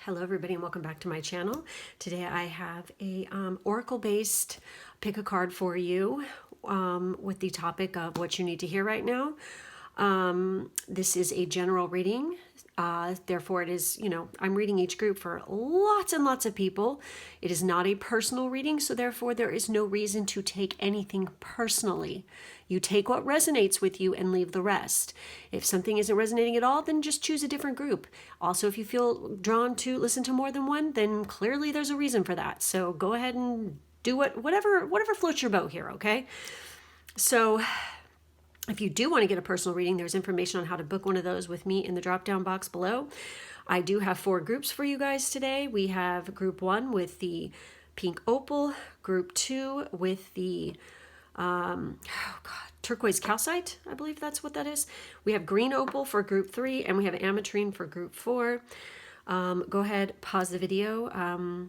Hello everybody and welcome back to my channel. Today I have a oracle-based pick a card for you with the topic of what you need to hear right now. This is a general reading. Therefore it is, I'm reading each group for lots and lots of people. It is not a personal reading, so therefore there is no reason to take anything personally. You take what resonates with you and leave the rest. If something isn't resonating at all, then just choose a different group. Also, if you feel drawn to listen to more than one, then clearly there's a reason for that. So go ahead and do whatever floats your boat here, okay? So if you do want to get a personal reading, there's information on how to book one of those with me in the drop-down box below. I do have 4 groups for you guys today. We have group 1 with the pink opal, group 2 with the turquoise calcite, I believe that's what that is. We have green opal for group 3, and we have ametrine for group 4. Go ahead, pause the video,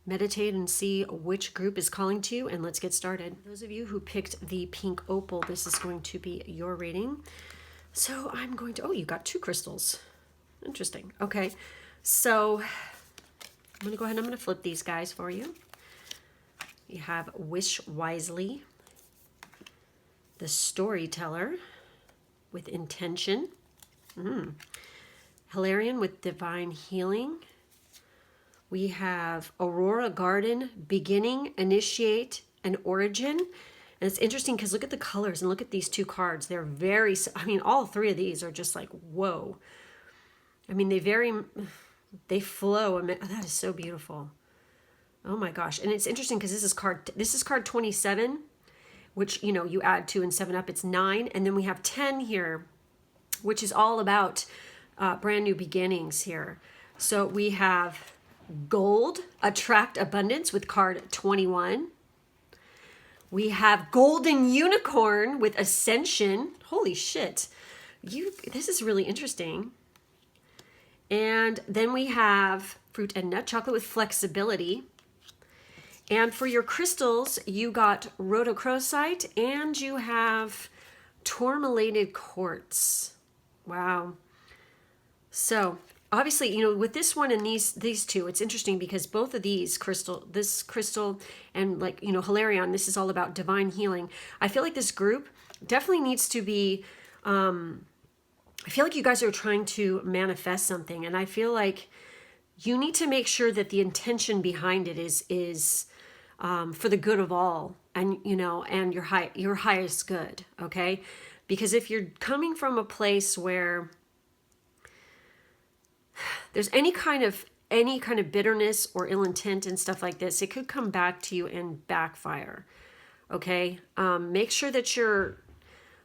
meditate and see which group is calling to you, and let's get started. Those of you who picked the pink opal, this is going to be your reading. So I'm going to, oh, you got 2 crystals. Interesting. Okay, so I'm going to go ahead and I'm going to flip these guys for you. You have Wish Wisely, the Storyteller with Intention, Hilarion with Divine Healing. We have Aurora Garden, Beginning, Initiate, and Origin. And it's interesting because look at the colors and look at these 2 cards. They're very, I mean, all 3 of these are just like, whoa. I mean, they flow. That is so beautiful. Oh my gosh. And it's interesting because this is card 27, which, you add 2 and 7 up, it's 9. And then we have 10 here, which is all about brand new beginnings here. So we have Gold, Attract Abundance with card 21. We have Golden Unicorn with Ascension. Holy shit. This is really interesting. And then we have Fruit and Nut Chocolate with Flexibility. And for your crystals, you got rhodochrosite and you have tourmalated quartz. Wow. So obviously, with this one and these 2, it's interesting because both of these this crystal and like, Hilarion, this is all about divine healing. I feel like this group definitely needs to be, I feel like you guys are trying to manifest something. And I feel like you need to make sure that the intention behind it is for the good of all, and and your highest good, okay? Because if you're coming from a place where there's any kind of bitterness or ill intent and stuff like this, it could come back to you and backfire, okay? Make sure that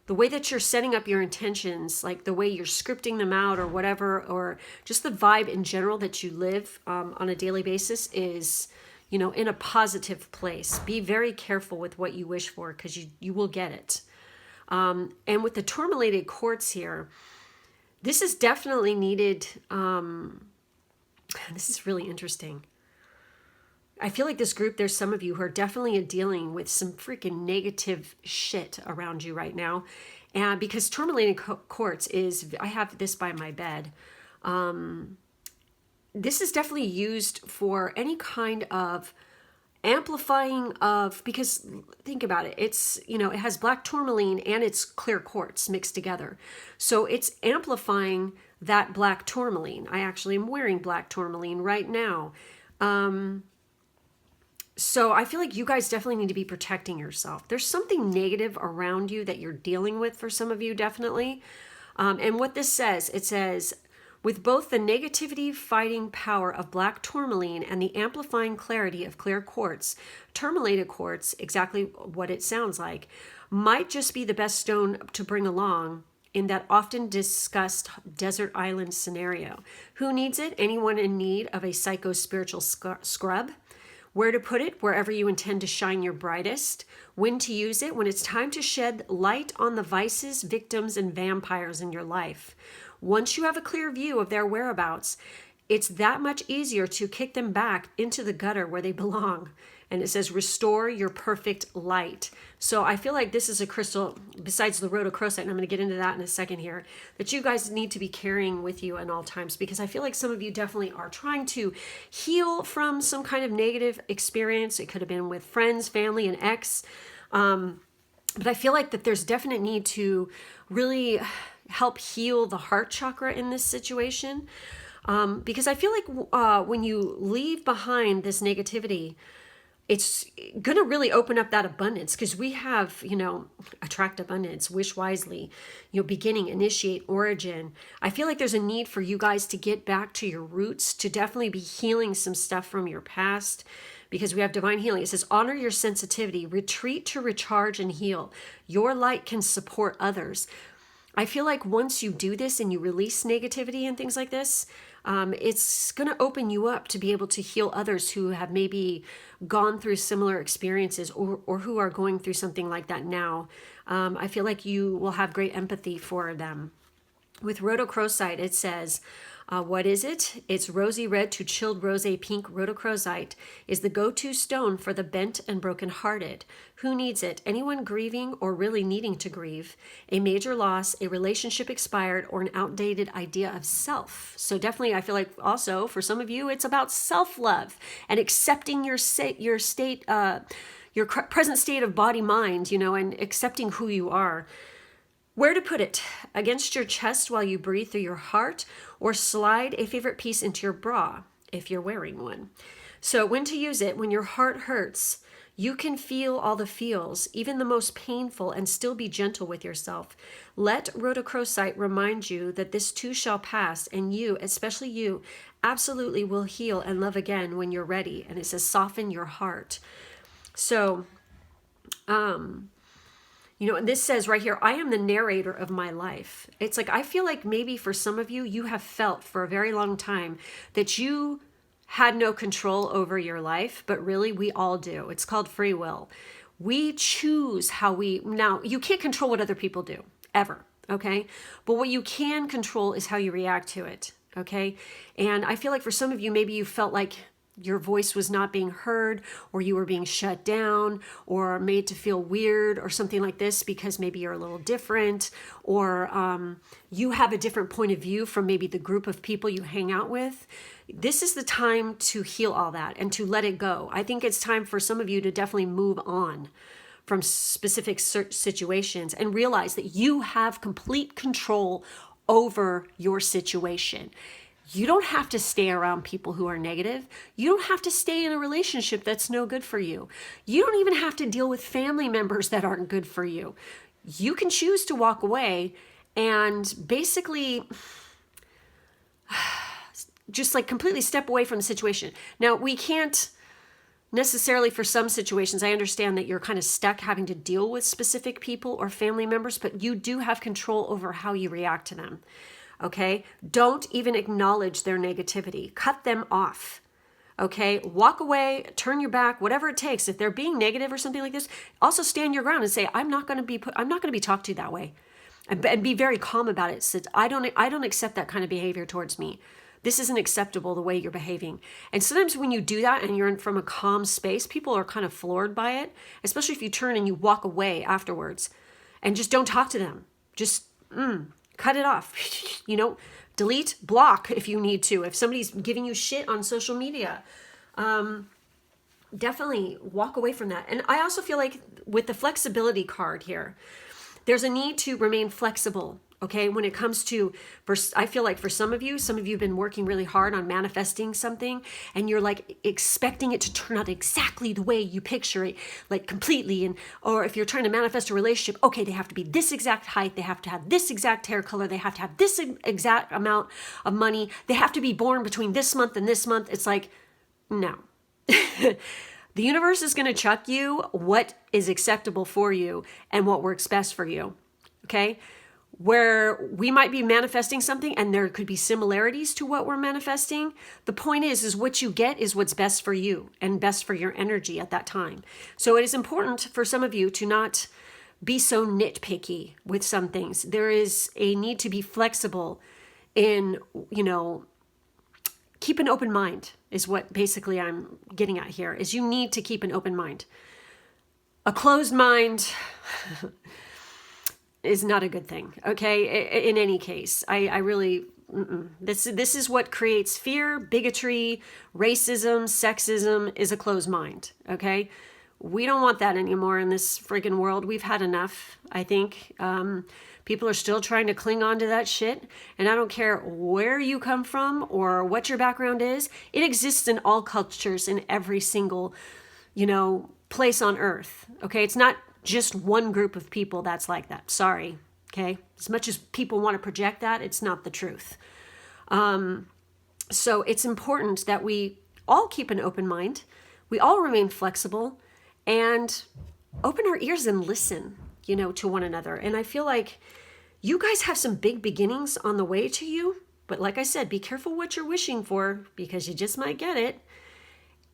the way that you're setting up your intentions, like the way you're scripting them out or whatever, or just the vibe in general that you live on a daily basis is, in a positive place. Be very careful with what you wish for because you will get it. And with the tourmalated quartz here, this is definitely needed. This is really interesting. I feel like this group, there's some of you who are definitely dealing with some freaking negative shit around you right now. And because tourmalated quartz is, I have this by my bed. This is definitely used for any kind of amplifying of, because think about it, it's, it has black tourmaline and it's clear quartz mixed together. So it's amplifying that black tourmaline. I actually am wearing black tourmaline right now. So I feel like you guys definitely need to be protecting yourself. There's something negative around you that you're dealing with for some of you, definitely. And what this says, it says, with both the negativity fighting power of black tourmaline and the amplifying clarity of clear quartz, tourmalated quartz, exactly what it sounds like, might just be the best stone to bring along in that often discussed desert island scenario. Who needs it? Anyone in need of a psycho-spiritual scrub? Where to put it? Wherever you intend to shine your brightest. When to use it? When it's time to shed light on the vices, victims, and vampires in your life. Once you have a clear view of their whereabouts, it's that much easier to kick them back into the gutter where they belong and it says restore your perfect light. So I feel like this is a crystal, besides the rhodochrosite, and I'm going to get into that in a second here, that you guys need to be carrying with you at all times, because I feel like some of you definitely are trying to heal from some kind of negative experience. It could have been with friends, family, and ex. But I feel like that there's definite need to really help heal the heart chakra in this situation. Because I feel like when you leave behind this negativity, it's going to really open up that abundance, because we have, attract abundance, wish wisely, beginning, initiate, origin. I feel like there's a need for you guys to get back to your roots, to definitely be healing some stuff from your past, because we have divine healing. It says, honor your sensitivity, retreat to recharge and heal. Your light can support others. I feel like once you do this and you release negativity and things like this, it's going to open you up to be able to heal others who have maybe gone through similar experiences, or who are going through something like that now. I feel like you will have great empathy for them. With rhodochrosite, it says, what is it? It's rosy red to chilled rosé pink. Rhodochrosite is the go-to stone for the bent and brokenhearted. Who needs it? Anyone grieving or really needing to grieve, a major loss, a relationship expired, or an outdated idea of self. So definitely, I feel like also for some of you, it's about self-love and accepting your state, your present state of body, mind, and accepting who you are. Where to put it? Against your chest while you breathe through your heart, or slide a favorite piece into your bra if you're wearing one. So when to use it? When your heart hurts, you can feel all the feels, even the most painful, and still be gentle with yourself. Let rhodochrosite remind you that this too shall pass, and you, especially you, absolutely will heal and love again when you're ready. And it says soften your heart. So, and this says right here, I am the narrator of my life. It's like, I feel like maybe for some of you, you have felt for a very long time that you had no control over your life, but really we all do. It's called free will. We choose now you can't control what other people do, ever, okay? But what you can control is how you react to it, okay? And I feel like for some of you, maybe you felt like your voice was not being heard, or you were being shut down, or made to feel weird, or something like this, because maybe you're a little different, or you have a different point of view from maybe the group of people you hang out with. This is the time to heal all that and to let it go. I think it's time for some of you to definitely move on from specific situations and realize that you have complete control over your situation. You don't have to stay around people who are negative. You don't have to stay in a relationship that's no good for you. You don't even have to deal with family members that aren't good for you. You can choose to walk away and basically just like completely step away from the situation. Now, we can't necessarily, for some situations, I understand that you're kind of stuck having to deal with specific people or family members, but you do have control over how you react to them. Okay? Don't even acknowledge their negativity. Cut them off. Okay? Walk away, turn your back, whatever it takes. If they're being negative or something like this, also stand your ground and say, I'm not going to be talked to that way. And be very calm about it. So I don't accept that kind of behavior towards me. This isn't acceptable the way you're behaving. And sometimes when you do that and you're from a calm space, people are kind of floored by it, especially if you turn and you walk away afterwards and just don't talk to them. Just cut it off. Delete, block if you need to. If somebody's giving you shit on social media, definitely walk away from that. And I also feel like with the flexibility card here, there's a need to remain flexible. Okay, when it comes to, I feel like for some of you have been working really hard on manifesting something, and you're like expecting it to turn out exactly the way you picture it, like completely. Or if you're trying to manifest a relationship, okay, they have to be this exact height, they have to have this exact hair color, they have to have this exact amount of money, they have to be born between this month and this month. It's like, no. The universe is going to chuck you what is acceptable for you and what works best for you. Okay? Where we might be manifesting something and there could be similarities to what we're manifesting. The point is what you get is what's best for you and best for your energy at that time. So it is important for some of you to not be so nitpicky with some things. There is a need to be flexible in, keep an open mind is what basically I'm getting at here, is you need to keep an open mind. A closed mind is not a good thing, okay? In any case, I really, this is what creates fear, bigotry, racism, sexism, is a closed mind, okay? We don't want that anymore in this friggin' world. We've had enough, I think. People are still trying to cling on to that shit. And I don't care where you come from or what your background is. It exists in all cultures, in every single, place on earth. Okay. It's not just one group of people that's like that. Sorry. Okay. As much as people want to project that, it's not the truth. So it's important that we all keep an open mind. We all remain flexible and open our ears and listen, to one another. And I feel like you guys have some big beginnings on the way to you. But like I said, be careful what you're wishing for, because you just might get it.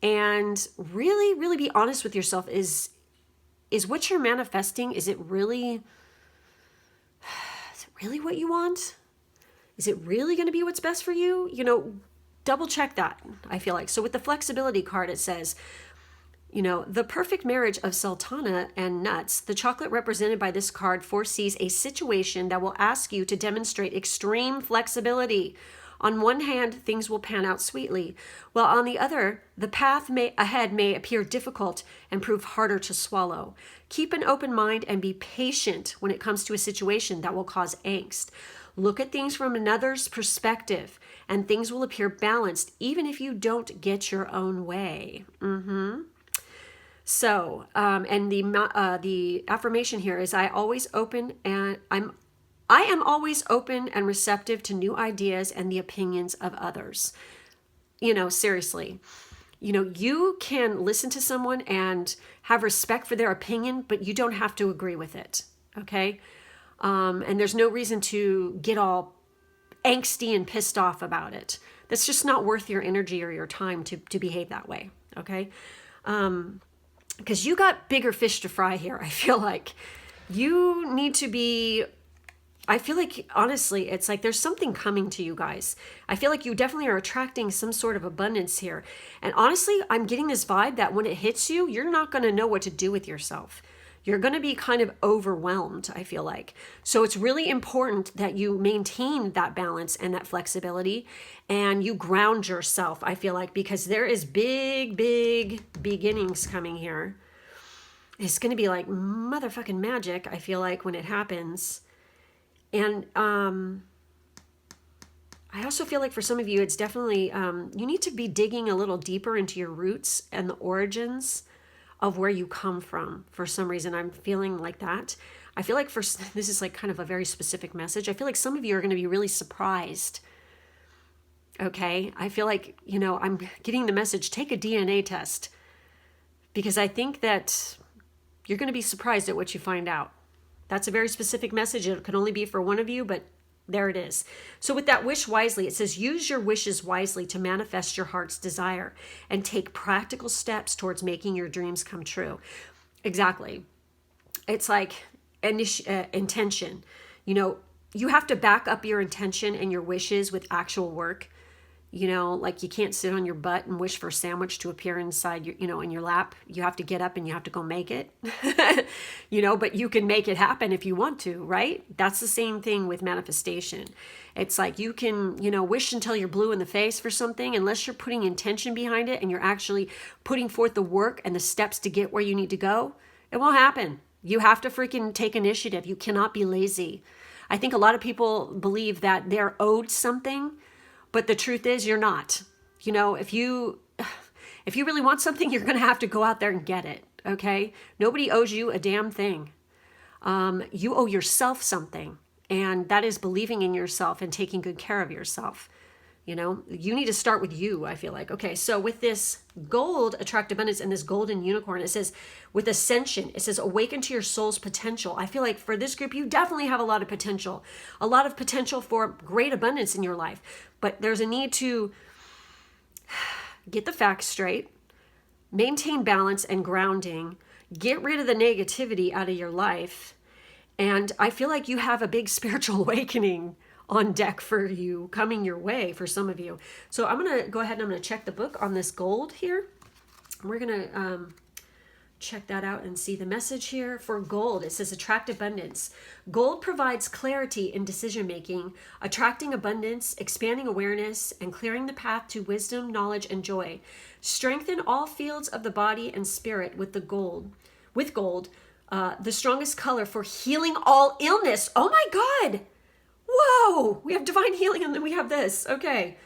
And really, really be honest with yourself. Is what you're manifesting, is it really what you want? Is it really going to be what's best for you? Double check that, I feel like. So with the flexibility card, it says, the perfect marriage of sultana and nuts, the chocolate represented by this card foresees a situation that will ask you to demonstrate extreme flexibility. On one hand, things will pan out sweetly, while on the other, the path ahead may appear difficult and prove harder to swallow. Keep an open mind and be patient when it comes to a situation that will cause angst. Look at things from another's perspective, and things will appear balanced, even if you don't get your own way. So, and the affirmation here is, I am always open and receptive to new ideas and the opinions of others. Seriously, you can listen to someone and have respect for their opinion, but you don't have to agree with it. Okay. And there's no reason to get all angsty and pissed off about it. That's just not worth your energy or your time to behave that way. Okay. Because you got bigger fish to fry here. I feel like you need to be, I feel like, honestly, it's like there's something coming to you guys. I feel like you definitely are attracting some sort of abundance here. And honestly, I'm getting this vibe that when it hits you, you're not going to know what to do with yourself. You're going to be kind of overwhelmed, I feel like. So it's really important that you maintain that balance and that flexibility, and you ground yourself, I feel like, because there is big, big beginnings coming here. It's going to be like motherfucking magic, I feel like, when it happens. And I also feel like for some of you, it's definitely, you need to be digging a little deeper into your roots and the origins of where you come from. For some reason, I'm feeling like that. I feel like this is like kind of a very specific message. I feel like some of you are going to be really surprised. Okay. I feel like, I'm getting the message, take a DNA test, because I think that you're going to be surprised at what you find out. That's a very specific message. It can only be for one of you, but there it is. So with that, wish wisely. It says, use your wishes wisely to manifest your heart's desire and take practical steps towards making your dreams come true. Exactly. It's like intention. You have to back up your intention and your wishes with actual work. Like you can't sit on your butt and wish for a sandwich to appear inside your, in your lap. You have to get up and you have to go make it, but you can make it happen if you want to, right? That's the same thing with manifestation. It's like you can, wish until you're blue in the face for something, unless you're putting intention behind it and you're actually putting forth the work and the steps to get where you need to go. It won't happen. You have to freaking take initiative. You cannot be lazy. I think a lot of people believe that they're owed something, but the truth is you're not. If you really want something, you're going to have to go out there and get it. Okay. Nobody owes you a damn thing. You owe yourself something, and that is believing in yourself and taking good care of yourself. You need to start with you, I feel like. Okay. So with this gold, attract abundance, and this golden unicorn, it says with ascension, it says awaken to your soul's potential. I feel like for this group, you definitely have a lot of potential for great abundance in your life, but there's a need to get the facts straight, maintain balance and grounding, get rid of the negativity out of your life. And I feel like you have a big spiritual awakening on deck for you, coming your way for some of you. So I'm going to go ahead and I'm going to check the book on this gold here. We're going to check that out and see the message here for gold. It says attract abundance. Gold provides clarity in decision making, attracting abundance, expanding awareness, and clearing the path to wisdom, knowledge, and joy. Strengthen all fields of the body and spirit with the gold. With gold, the strongest color for healing all illness. Oh my God! Whoa! We have divine healing and then we have this. Okay.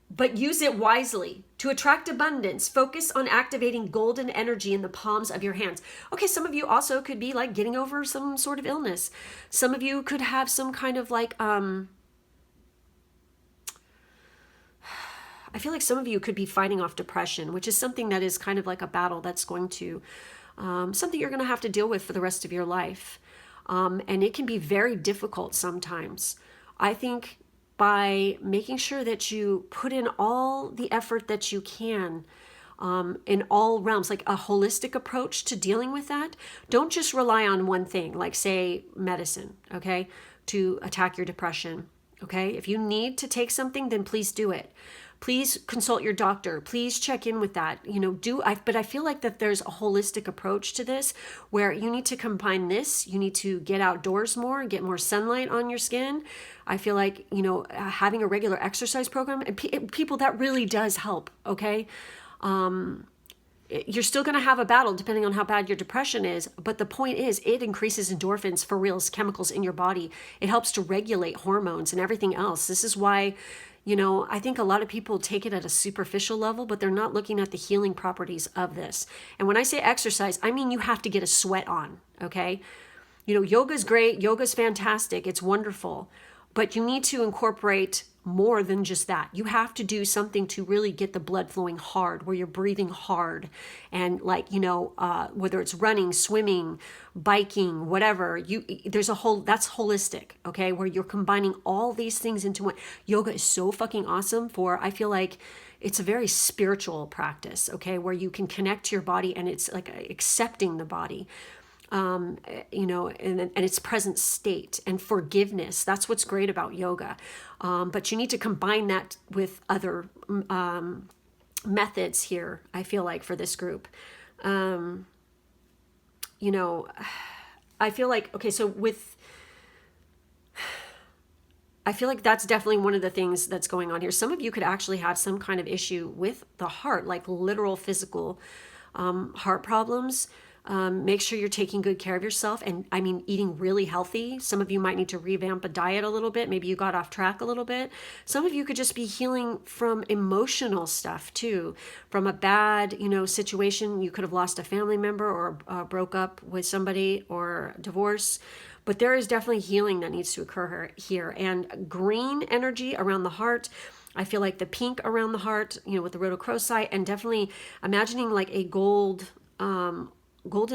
But use it wisely. To attract abundance, focus on activating golden energy in the palms of your hands. Okay, some of you also could be like getting over some sort of illness. Some of you could have some kind of like, I feel like some of you could be fighting off depression, which is something that is kind of like a battle that's going to, something you're going to have to deal with for the rest of your life. And it can be very difficult sometimes. I think by making sure that you put in all the effort that you can in all realms, like a holistic approach to dealing with that. Don't just rely on one thing, like say medicine, okay, to attack your depression, okay? If you need to take something, then please do it. Please consult your doctor. Please check in with that. But I feel like that there's a holistic approach to this where you need to combine this. You need to get outdoors more, get more sunlight on your skin. I feel like, having a regular exercise program, and people, that really does help, okay? You're still going to have a battle depending on how bad your depression is. But the point is, it increases endorphins, for reals, chemicals in your body. It helps to regulate hormones and everything else. This is why, I think a lot of people take it at a superficial level, but they're not looking at the healing properties of this. And when I say exercise, I mean you have to get a sweat on, okay? Yoga's great. Yoga's fantastic. It's wonderful. But you need to incorporate more than just that. You have to do something to really get the blood flowing hard, where you're breathing hard. And whether it's running, swimming, biking, whatever, that's holistic, okay? Where you're combining all these things into one. Yoga is so fucking awesome I feel like it's a very spiritual practice, okay? Where you can connect to your body and it's like accepting the body. And its present state and forgiveness. That's what's great about yoga. But you need to combine that with other methods here, I feel like, for this group. I feel like, I feel like that's definitely one of the things that's going on here. Some of you could actually have some kind of issue with the heart, like literal physical heart problems. Make sure you're taking good care of yourself, and eating really healthy. Some of you might need to revamp a diet a little bit. Maybe you got off track a little bit. Some of you could just be healing from emotional stuff too, from a bad, situation. You could have lost a family member or broke up with somebody or divorce. But there is definitely healing that needs to occur here. And green energy around the heart. I feel like the pink around the heart, with the rhodochrosite, and definitely imagining like a golden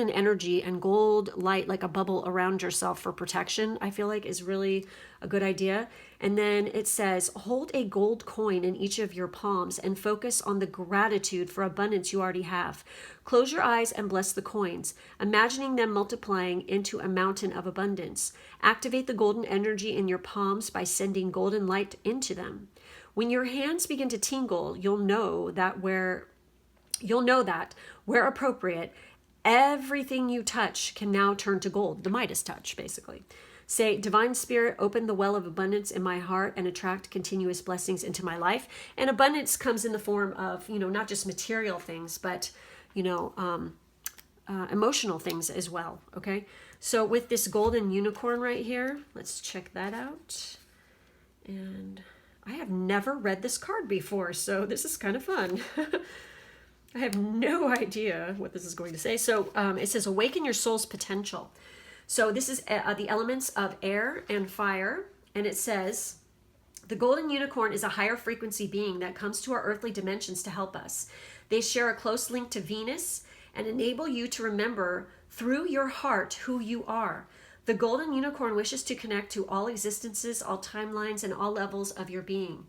energy and gold light, like a bubble around yourself for protection, I feel like is really a good idea. And then it says, hold a gold coin in each of your palms and focus on the gratitude for abundance you already have. Close your eyes and bless the coins, imagining them multiplying into a mountain of abundance. Activate the golden energy in your palms by sending golden light into them. When your hands begin to tingle, you'll know that where appropriate, everything you touch can now turn to gold, the Midas touch, basically. Say, Divine Spirit, open the well of abundance in my heart and attract continuous blessings into my life. And abundance comes in the form of, not just material things, but, emotional things as well, okay? So with this golden unicorn right here, let's check that out. And I have never read this card before, so this is kind of fun. I have no idea what this is going to say. So it says, awaken your soul's potential. So this is the elements of air and fire. And it says, the golden unicorn is a higher frequency being that comes to our earthly dimensions to help us. They share a close link to Venus and enable you to remember through your heart who you are. The golden unicorn wishes to connect to all existences, all timelines, and all levels of your being.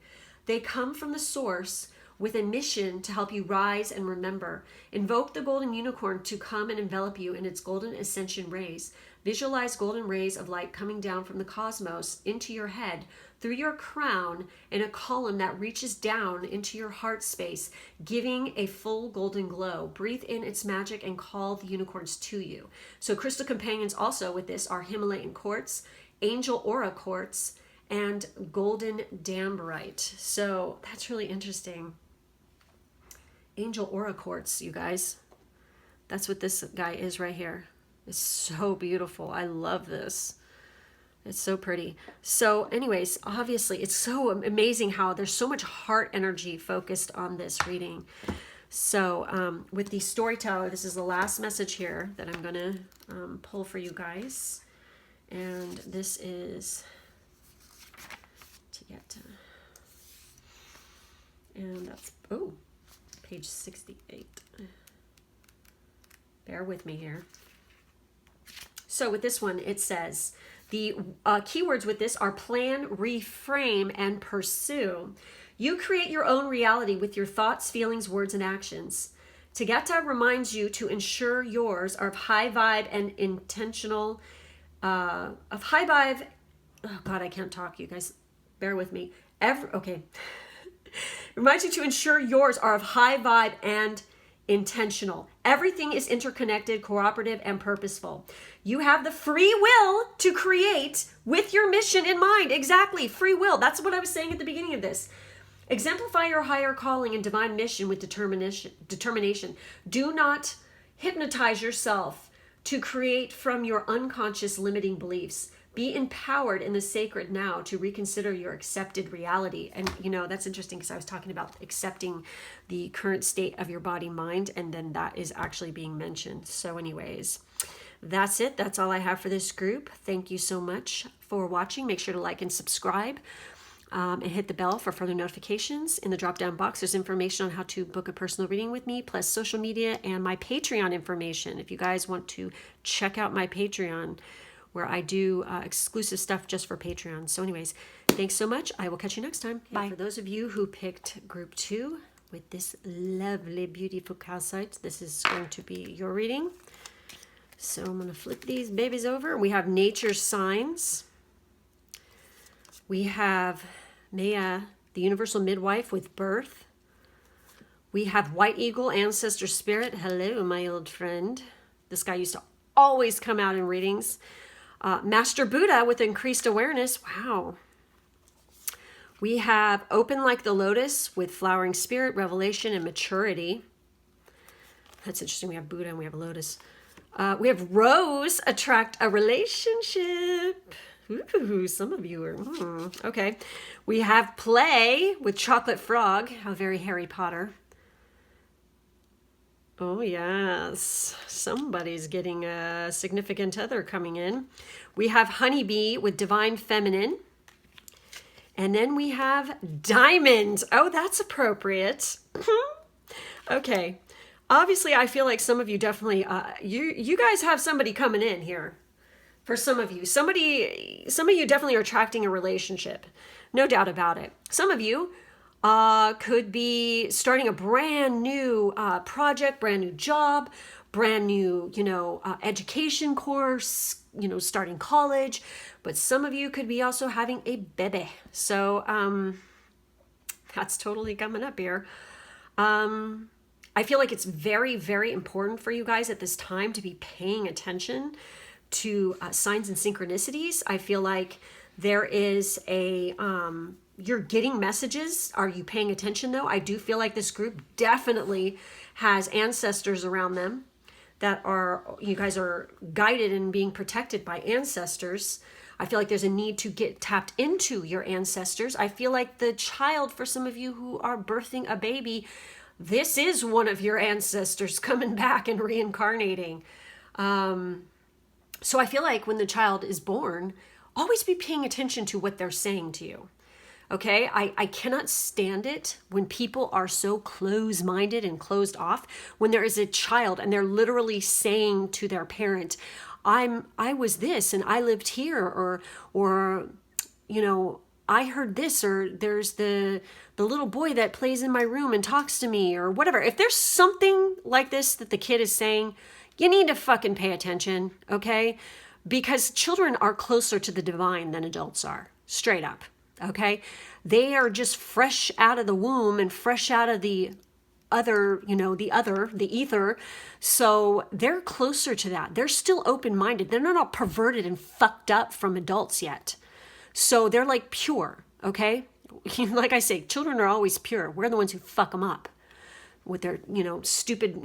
They come from the source with a mission to help you rise and remember. Invoke the golden unicorn to come and envelop you in its golden ascension rays. Visualize golden rays of light coming down from the cosmos into your head, through your crown, in a column that reaches down into your heart space, giving a full golden glow. Breathe in its magic and call the unicorns to you. So crystal companions also with this are Himalayan quartz, angel aura quartz, and golden dambarite. So that's really interesting. Angel aura quartz, you guys. That's what this guy is right here. It's so beautiful. I love this. It's so pretty. So anyways, obviously it's so amazing how there's so much heart energy focused on this reading. So with the storyteller, this is the last message here that I'm going to pull for you guys. And this is to get to, and that's, oh, page 68. Bear with me here. So with this one, it says, the keywords with this are plan, reframe, and pursue. You create your own reality with your thoughts, feelings, words, and actions. Tagata reminds you to ensure yours are of high vibe and intentional, oh God, I can't talk, you guys. Bear with me. Okay. Reminds you to ensure yours are of high vibe and intentional. Everything is interconnected, cooperative, and purposeful. You have the free will to create with your mission in mind. Exactly. Free will. That's what I was saying at the beginning of this. Exemplify your higher calling and divine mission with determination. Do not hypnotize yourself to create from your unconscious limiting beliefs. Be empowered in the sacred now to reconsider your accepted reality. And, you know, that's interesting because I was talking about accepting the current state of your body, mind, and then that is actually being mentioned. So anyways, that's it. That's all I have for this group. Thank you so much for watching. Make sure to like and subscribe and hit the bell for further notifications. In the drop-down box, there's information on how to book a personal reading with me, plus social media and my Patreon information. If you guys want to check out my Patreon, where I do exclusive stuff just for Patreon. So anyways, thanks so much. I will catch you next time. Bye. For those of you who picked group 2 with this lovely, beautiful calcite, this is going to be your reading. So I'm going to flip these babies over. We have nature signs. We have Maya, the universal midwife with birth. We have white eagle, ancestor spirit. Hello, my old friend. This guy used to always come out in readings. Master Buddha with increased awareness. Wow. We have open like the lotus with flowering spirit, revelation, and maturity. That's interesting. We have Buddha and we have a lotus. We have rose, attract a relationship. Ooh, some of you are, okay. We have play with chocolate frog. How very Harry Potter. Oh, yes. Somebody's getting a significant other coming in. We have honeybee with divine feminine. And then we have diamond. Oh, that's appropriate. Okay. Obviously, I feel like some of you definitely, you guys have somebody coming in here. For some of you. Some of you definitely are attracting a relationship. No doubt about it. Some of you could be starting a brand new project, brand new job, brand new, education course, starting college. But some of you could be also having a bebe. So that's totally coming up here. I feel like it's very, very important for you guys at this time to be paying attention to signs and synchronicities. I feel like there is a... you're getting messages. Are you paying attention though? I do feel like this group definitely has ancestors around them that are, you guys are guided and being protected by ancestors. I feel like there's a need to get tapped into your ancestors. I feel like the child, for some of you who are birthing a baby, this is one of your ancestors coming back and reincarnating. So I feel like when the child is born, always be paying attention to what they're saying to you. Okay, I cannot stand it when people are so close-minded and closed off. When there is a child and they're literally saying to their parent, I was this and I lived here, or I heard this, or there's the little boy that plays in my room and talks to me, or whatever. If there's something like this that the kid is saying, you need to fucking pay attention, okay? Because children are closer to the divine than adults are, straight up, okay? They are just fresh out of the womb and fresh out of the other, the ether. So they're closer to that. They're still open-minded. They're not all perverted and fucked up from adults yet. So they're like pure, okay? Like I say, children are always pure. We're the ones who fuck them up with their, stupid,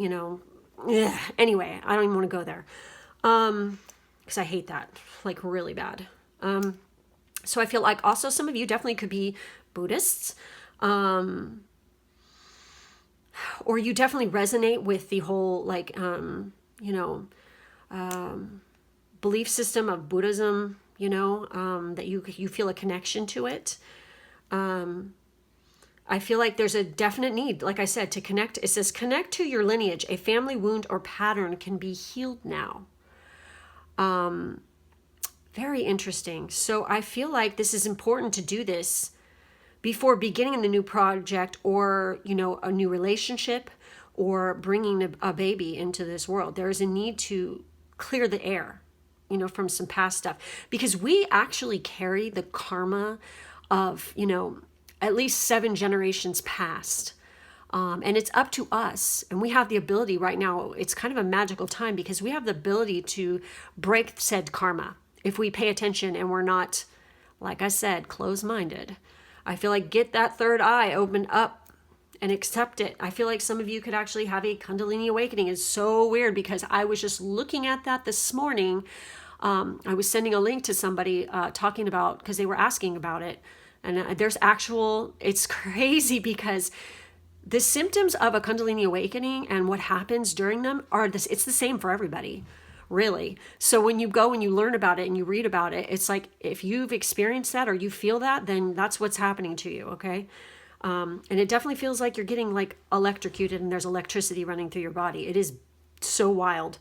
anyway, I don't even want to go there. Because I hate that, like really bad. So I feel like also some of you definitely could be Buddhists, or you definitely resonate with the whole belief system of Buddhism, that you feel a connection to it. I feel like there's a definite need, like I said, to connect. It says, connect to your lineage. A family wound or pattern can be healed now. Very interesting. So I feel like this is important to do this before beginning the new project, or, a new relationship, or bringing a baby into this world. There is a need to clear the air, from some past stuff, because we actually carry the karma of, at least 7 generations past. And it's up to us. And we have the ability right now. It's kind of a magical time because we have the ability to break said karma if we pay attention and we're not, like I said, closed-minded. I feel like get that third eye opened up and accept it. I feel like some of you could actually have a Kundalini awakening. It's so weird because I was just looking at that this morning. I was sending a link to somebody talking about, because they were asking about it. And there's it's crazy because the symptoms of a Kundalini awakening and what happens during them it's the same for everybody, really. So when you go and you learn about it and you read about it, it's like, if you've experienced that or you feel that, then that's what's happening to you, okay? And it definitely feels like you're getting like electrocuted and there's electricity running through your body. It is so wild.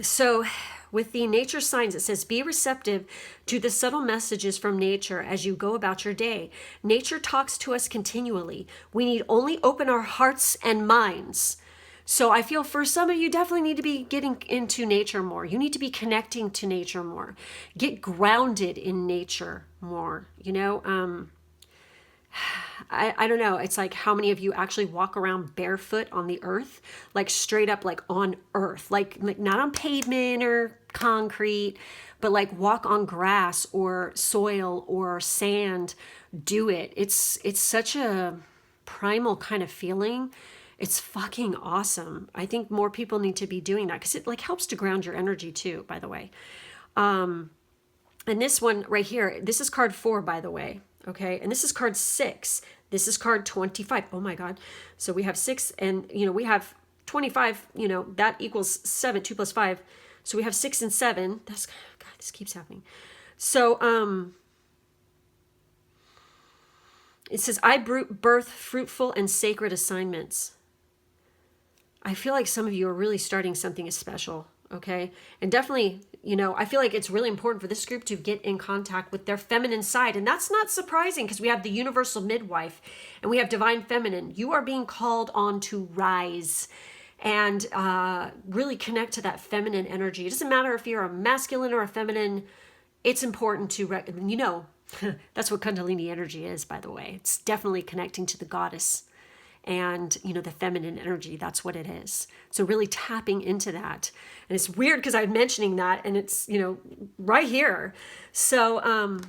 So with the nature signs, it says, be receptive to the subtle messages from nature as you go about your day. Nature talks to us continually. We need only open our hearts and minds. So I feel for some of you definitely need to be getting into nature more. You need to be connecting to nature more. Get grounded in nature more, I don't know. It's like, how many of you actually walk around barefoot on the earth, like straight up, like on earth, like not on pavement or concrete, but like walk on grass or soil or sand. Do it. It's such a primal kind of feeling. It's fucking awesome. I think more people need to be doing that because it like helps to ground your energy too, by the way. And this one right here, this is card 4, by the way. Okay. And this is card 6. This is card 25. Oh my God. So we have 6 and, we have 25, that equals 7, 2 plus 5. So we have 6 and 7. God, this keeps happening. So, it says, I birth fruitful and sacred assignments. I feel like some of you are really starting something special. Okay. And definitely, I feel like it's really important for this group to get in contact with their feminine side. And that's not surprising because we have the universal midwife and we have divine feminine. You are being called on to rise and really connect to that feminine energy. It doesn't matter if you're a masculine or a feminine. It's important to, that's what Kundalini energy is, by the way. It's definitely connecting to the goddess. And, the feminine energy, that's what it is. So really tapping into that. And it's weird because I'm mentioning that and it's, right here. So,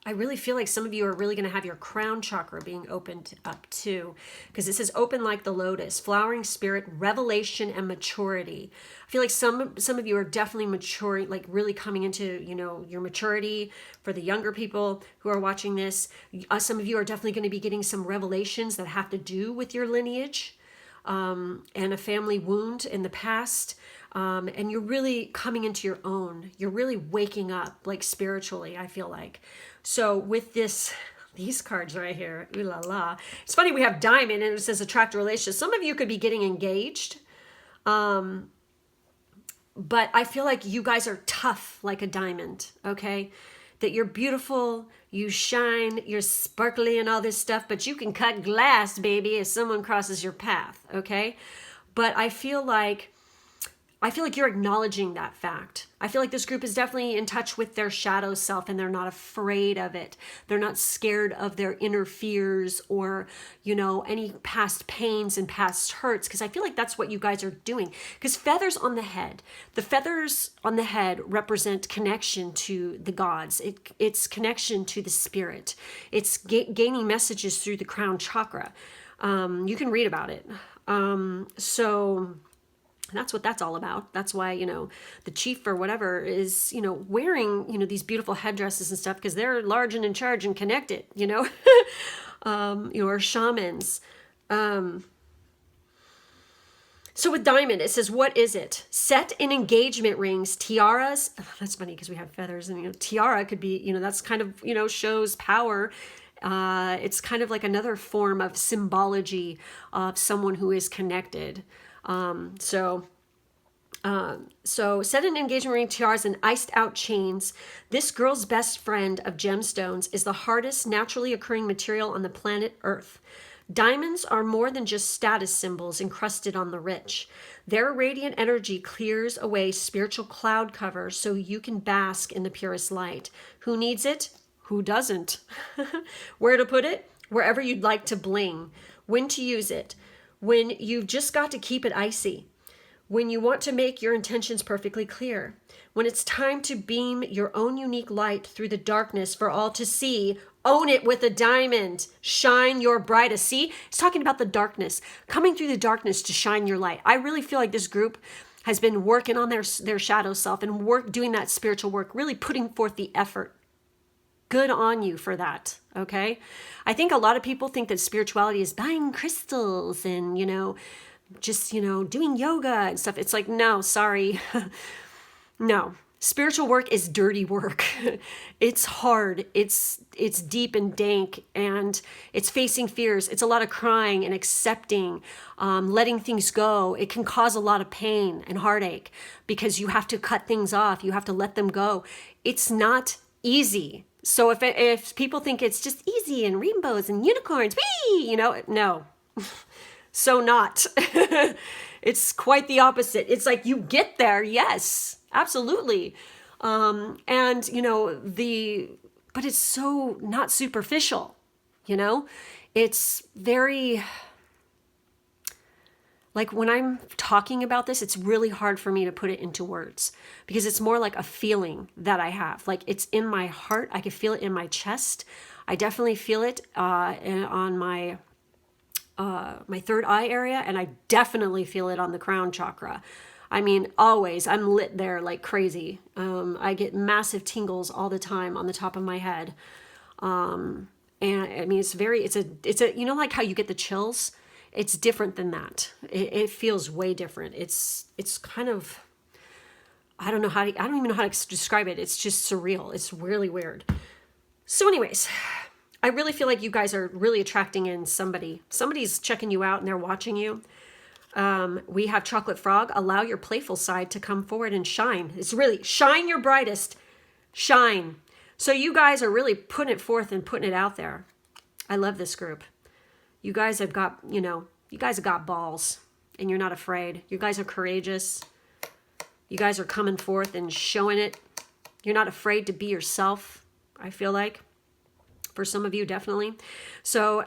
I really feel like some of you are really going to have your crown chakra being opened up too, because it says open like the lotus, flowering spirit, revelation, and maturity. I feel like some of you are definitely maturing, like really coming into, your maturity. For the younger people who are watching this, some of you are definitely going to be getting some revelations that have to do with your lineage and a family wound in the past. And you're really coming into your own. You're really waking up, like spiritually, I feel like. So with these cards right here, ooh la la. It's funny, we have diamond and it says attract a relationship. Some of you could be getting engaged. but I feel like you guys are tough like a diamond, okay? That you're beautiful, you shine, you're sparkly and all this stuff, but you can cut glass, baby, if someone crosses your path, okay? But I feel like you're acknowledging that fact. I feel like this group is definitely in touch with their shadow self, and they're not afraid of it. They're not scared of their inner fears or, any past pains and past hurts, because I feel like that's what you guys are doing. Because feathers on the head, the feathers on the head represent connection to the gods. It's connection to the spirit. It's gaining messages through the crown chakra. You can read about it. So that's what that's all about. That's why, the chief or whatever is, wearing, these beautiful headdresses and stuff, because they're large and in charge and connected, or shamans. So with diamond, it says, what is it? Set in engagement rings, tiaras. Oh, that's funny because we have feathers, and, tiara could be, that's kind of, shows power. It's kind of like another form of symbology of someone who is connected. So set in engagement ring, tiaras, and iced out chains. This girl's best friend of gemstones is the hardest naturally occurring material on the planet Earth. Diamonds are more than just status symbols encrusted on the rich. Their radiant energy clears away spiritual cloud cover so you can bask in the purest light. Who needs it? Who doesn't? Where to put it? Wherever you'd like to bling. When to use it? When you've just got to keep it icy. When you want to make your intentions perfectly clear. When it's time to beam your own unique light through the darkness for all to see. Own it with a diamond. Shine your brightest. See, it's talking about the darkness. Coming through the darkness to shine your light. I really feel like this group has been working on their shadow self and doing that spiritual work, really putting forth the effort. Good on you for that, okay? I think a lot of people think that spirituality is buying crystals and, just, doing yoga and stuff. It's like, no, sorry. No. Spiritual work is dirty work. It's hard. It's deep and dank, and it's facing fears. It's a lot of crying and accepting, letting things go. It can cause a lot of pain and heartache because you have to cut things off. You have to let them go. It's not easy. So if people think it's just easy and rainbows and unicorns, whee, no. So not. It's quite the opposite. It's like you get there, yes, absolutely. But it's so not superficial, It's very, like when I'm talking about this, it's really hard for me to put it into words because it's more like a feeling that I have. Like it's in my heart. I can feel it in my chest. I definitely feel it on my third eye area, and I definitely feel it on the crown chakra. I mean, always, I'm lit there like crazy. I get massive tingles all the time on the top of my head. And I mean, it's a, like how you get the chills. It's different than that. It feels way different. It's kind of, I don't even know how to describe it. It's just surreal. It's really weird. So anyways, I really feel like you guys are really attracting in somebody. Somebody's checking you out and they're watching you. We have Chocolate Frog. Allow your playful side to come forward and shine. It's really shine your brightest. Shine. So you guys are really putting it forth and putting it out there. I love this group. You guys have got, you guys have got balls and you're not afraid. You guys are courageous. You guys are coming forth and showing it. You're not afraid to be yourself, I feel like. For some of you, definitely. So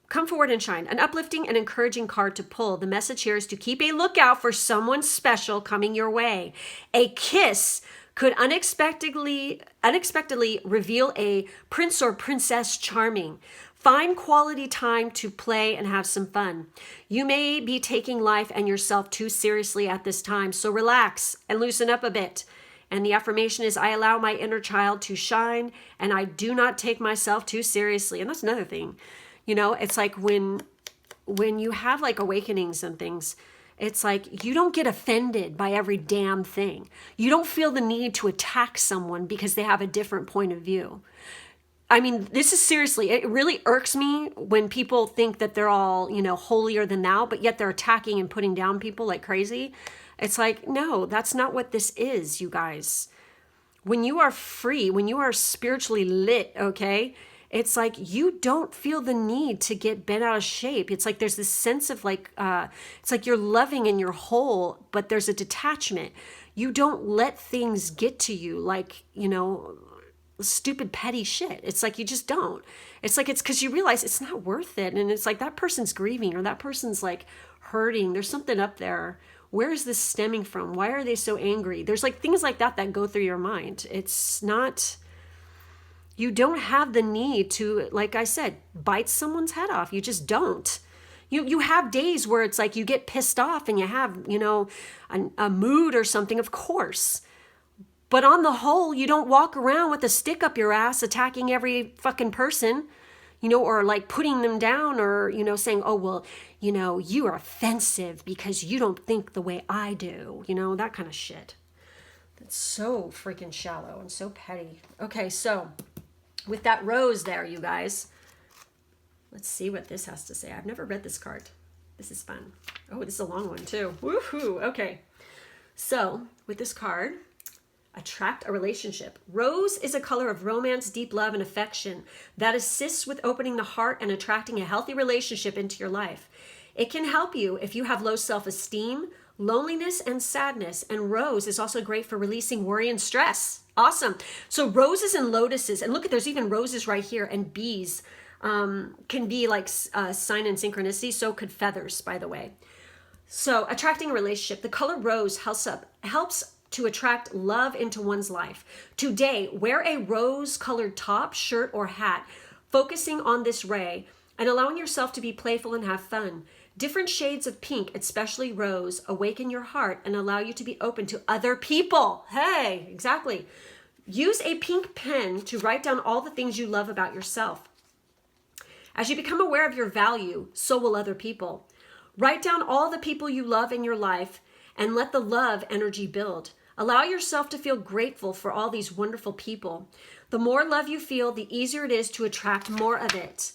come forward and shine. An uplifting and encouraging card to pull. The message here is to keep a lookout for someone special coming your way. A kiss could unexpectedly reveal a prince or princess charming. Find quality time to play and have some fun. You may be taking life and yourself too seriously at this time, so relax and loosen up a bit. And the affirmation is, I allow my inner child to shine, and I do not take myself too seriously. And that's another thing. It's like when you have like awakenings and things, it's like you don't get offended by every damn thing. You don't feel the need to attack someone because they have a different point of view. I mean, this is seriously, it really irks me when people think that they're all, holier than thou, but yet they're attacking and putting down people like crazy. It's like, no, that's not what this is, you guys. When you are free, when you are spiritually lit, okay, it's like you don't feel the need to get bent out of shape. It's like there's this sense of like, it's like you're loving and you're whole, but there's a detachment. You don't let things get to you like, you know, stupid petty shit. It's like you just don't. It's like it's because you realize it's not worth it. And it's like that person's grieving or that person's like hurting. There's something up there. Where is this stemming from? Why are they so angry? There's like things like that that go through your mind. It's not, you don't have the need to, like I said, bite someone's head off. You just don't. You have days where it's like you get pissed off and you have, you know, a mood or something, of course. But on the whole, you don't walk around with a stick up your ass attacking every fucking person, you know, or like putting them down or, you know, saying, oh, well, you know, you are offensive because you don't think the way I do, you know, that kind of shit. That's so freaking shallow and so petty. Okay, so with that rose there, you guys, let's see what this has to say. I've never read this card. This is fun. Oh, this is a long one too. Woohoo. Okay. So with this card, attract a relationship. Rose is a color of romance, deep love, and affection that assists with opening the heart and attracting a healthy relationship into your life. It can help you if you have low self-esteem, loneliness, and sadness. And rose is also great for releasing worry and stress. Awesome. So roses and lotuses, and look at, there's even roses right here, and bees can be like sign and synchronicity. So could feathers, by the way. So attracting a relationship, the color rose helps to attract love into one's life. Today, wear a rose-colored top, shirt, or hat, focusing on this ray and allowing yourself to be playful and have fun. Different shades of pink, especially rose, awaken your heart and allow you to be open to other people. Hey, exactly. Use a pink pen to write down all the things you love about yourself. As you become aware of your value, so will other people. Write down all the people you love in your life and let the love energy build. Allow yourself to feel grateful for all these wonderful people. The more love you feel, the easier it is to attract more of it.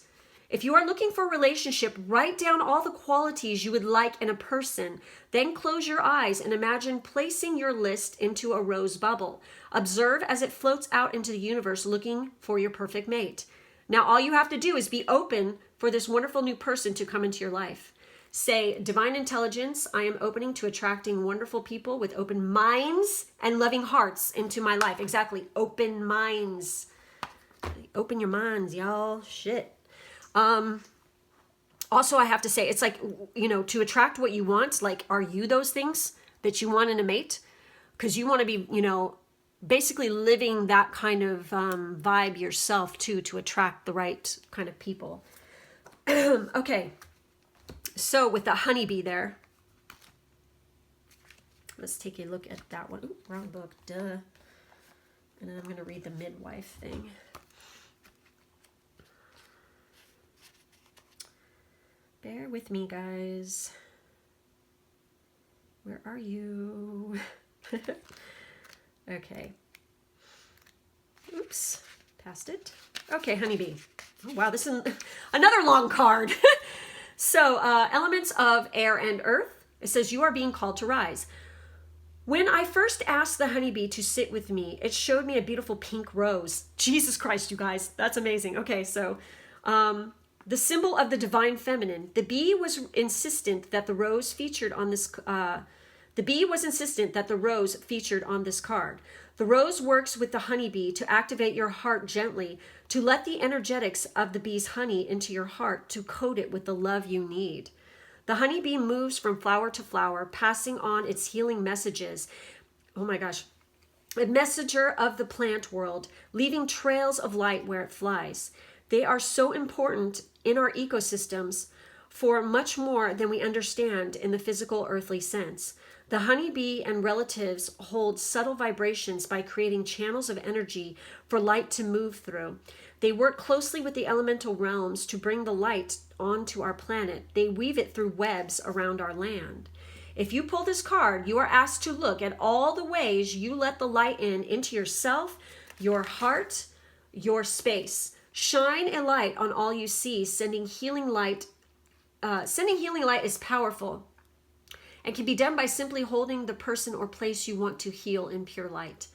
If you are looking for a relationship, write down all the qualities you would like in a person. Then close your eyes and imagine placing your list into a rose bubble. Observe as it floats out into the universe looking for your perfect mate. Now all you have to do is be open for this wonderful new person to come into your life. Say, divine intelligence, I am opening to attracting wonderful people with open minds and loving hearts into my life. Exactly. Open minds. Open your minds, y'all. Shit. Also, I have to say, it's like, you know, to attract what you want, like, are you those things that you want in a mate? Because you want to be, you know, basically living that kind of vibe yourself, too, to attract the right kind of people. Okay. So with the honeybee there, let's take a look at that one. Ooh, wrong book, duh. And then I'm going to read the midwife thing. Bear with me, guys. Where are you? Okay. Oops, passed it. Okay, honeybee. Oh, wow, this is another long card. So, elements of air and earth. It says, you are being called to rise. When I first asked the honeybee to sit with me, it showed me a beautiful pink rose. Jesus Christ, you guys. That's amazing. Okay, so the symbol of the divine feminine. The bee was insistent that the rose featured on this card. The rose works with the honeybee to activate your heart gently, to let the energetics of the bee's honey into your heart, to coat it with the love you need. The honeybee moves from flower to flower, passing on its healing messages. Oh my gosh. A messenger of the plant world, leaving trails of light where it flies. They are so important in our ecosystems for much more than we understand in the physical earthly sense. The honeybee and relatives hold subtle vibrations by creating channels of energy for light to move through. They work closely with the elemental realms to bring the light onto our planet. They weave it through webs around our land. If you pull this card, you are asked to look at all the ways you let the light into yourself, your heart, your space. Shine a light on all you see. Sending healing light is powerful. and can be done by simply holding the person or place you want to heal in pure light.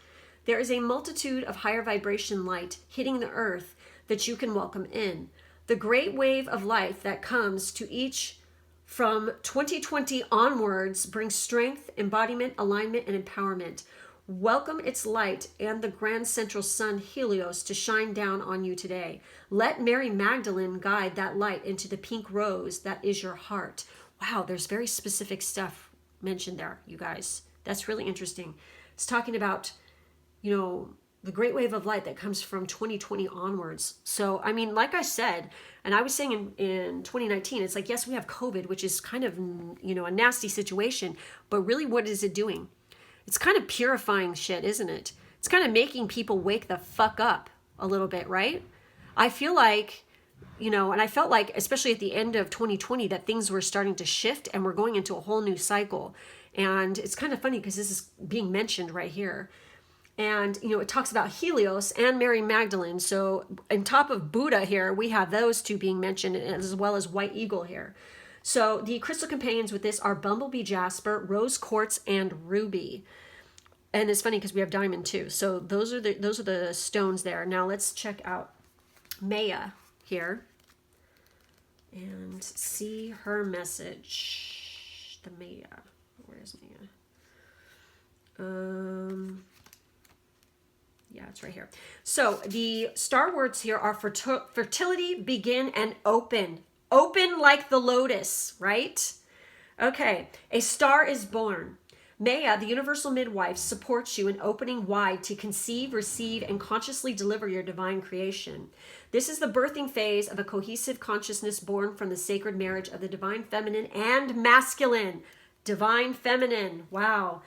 There is a multitude of higher vibration light hitting the earth that you can welcome in. The great wave of life that comes to each from 2020 onwards brings strength, embodiment, alignment, and empowerment. Welcome its light and the grand central sun Helios to shine down on you today. Let Mary Magdalene guide that light into the pink rose that is your heart. Wow, there's very specific stuff mentioned there, you guys. That's really interesting. It's talking about, you know, the great wave of light that comes from 2020 onwards. So, I mean, like I said, and I was saying in 2019, it's like, yes, we have COVID, which is kind of, you know, a nasty situation, but really what is it doing? It's kind of purifying shit, isn't it? It's kind of making people wake the fuck up a little bit, right? I feel like, you know, and I felt like, especially at the end of 2020, that things were starting to shift and we're going into a whole new cycle. And it's kind of funny because this is being mentioned right here. And, you know, it talks about Helios and Mary Magdalene. So on top of Buddha here, we have those two being mentioned, as well as White Eagle here. So the crystal companions with this are Bumblebee Jasper, Rose Quartz, and Ruby. And it's funny because we have Diamond too. So those are the stones there. Now let's check out Maya here and see her message. The Maya. Where is Maya? Yeah, it's right here. So the star words here are fertility, begin, and open. Open like the lotus, right? Okay, a star is born. Maya, the universal midwife, supports you in opening wide to conceive, receive, and consciously deliver your divine creation. This is the birthing phase of a cohesive consciousness born from the sacred marriage of the divine feminine and masculine. Divine feminine, wow.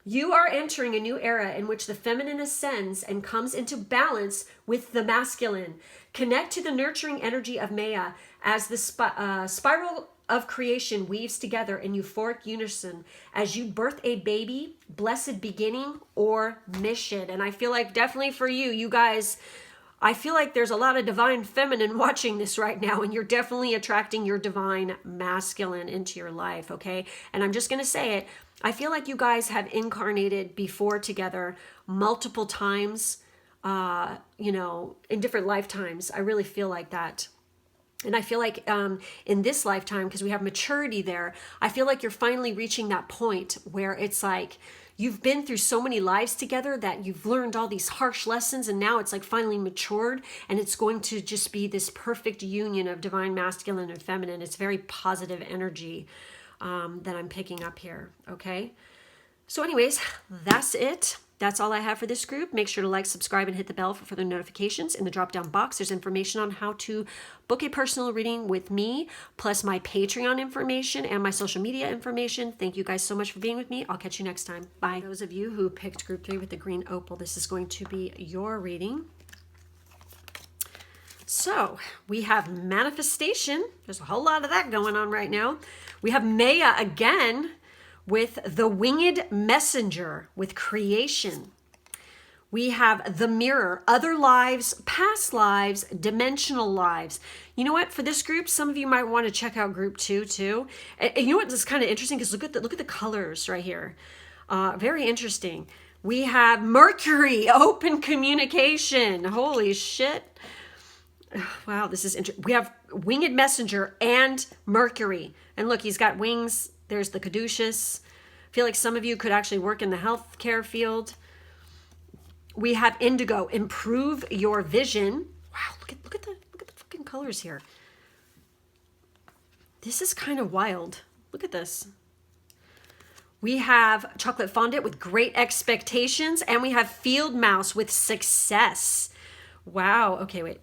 You are entering a new era in which the feminine ascends and comes into balance with the masculine. Connect to the nurturing energy of Maya as the spiral of creation weaves together in euphoric unison as you birth a baby, blessed beginning or mission. And I feel like definitely for you guys, I feel like there's a lot of divine feminine watching this right now, and you're definitely attracting your divine masculine into your life, okay? And I'm just going to say it. I feel like you guys have incarnated before together multiple times, you know, in different lifetimes. I really feel like that. And I feel like in this lifetime, because we have maturity there, I feel like you're finally reaching that point where it's like you've been through so many lives together that you've learned all these harsh lessons, and now it's like finally matured, and it's going to just be this perfect union of divine masculine and feminine. It's very positive energy that I'm picking up here, okay? So anyways, that's it. That's all I have for this group. Make sure to like, subscribe, and hit the bell for further notifications. In the drop-down box, there's information on how to book a personal reading with me, plus my Patreon information and my social media information. Thank you guys so much for being with me. I'll catch you next time. Bye. Those of you who picked group 3 with the green opal, this is going to be your reading. So we have manifestation. There's a whole lot of that going on right now. We have Maya again with the winged messenger with creation. We have the mirror, other lives, past lives, dimensional lives. You know what? For this group, some of you might want to check out group 2 too. And you know what? This is kind of interesting because look at the colors right here. Very interesting. We have Mercury, open communication. Holy shit. Wow, this is interesting. We have winged messenger and Mercury. And look, he's got wings. There's the caduceus. I feel like some of you could actually work in the healthcare field. We have indigo, improve your vision. Wow, look at the fucking colors here. This is kind of wild. Look at this. We have chocolate fondant with great expectations, and we have field mouse with success. Wow. Okay, wait.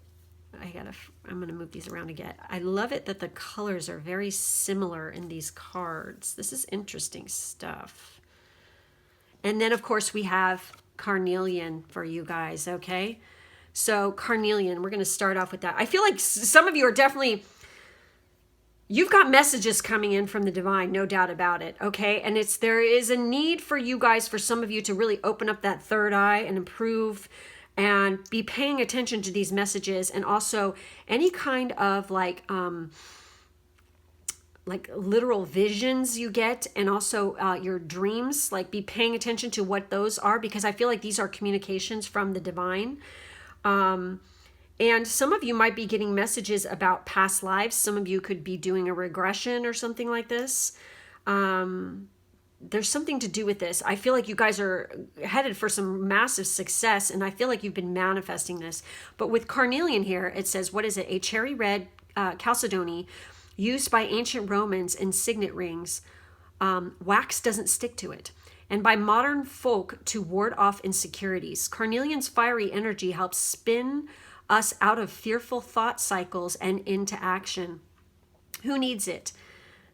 I'm going to move these around again. I love it that the colors are very similar in these cards. This is interesting stuff. And then, of course, we have carnelian for you guys, okay? So carnelian, we're going to start off with that. I feel like some of you are definitely, you've got messages coming in from the divine, no doubt about it, okay? And there is a need for you guys, for some of you to really open up that third eye and improve and be paying attention to these messages, and also any kind of like like literal visions you get, and also your dreams. Like be paying attention to what those are, because I feel like these are communications from the divine. And some of you might be getting messages about past lives. Some of you could be doing a regression or something like this. There's something to do with this. I feel like you guys are headed for some massive success, and I feel like you've been manifesting this. But with carnelian here, it says, what is it? A cherry red chalcedony used by ancient Romans in signet rings. Wax doesn't stick to it. And by modern folk to ward off insecurities. Carnelian's fiery energy helps spin us out of fearful thought cycles and into action. Who needs it?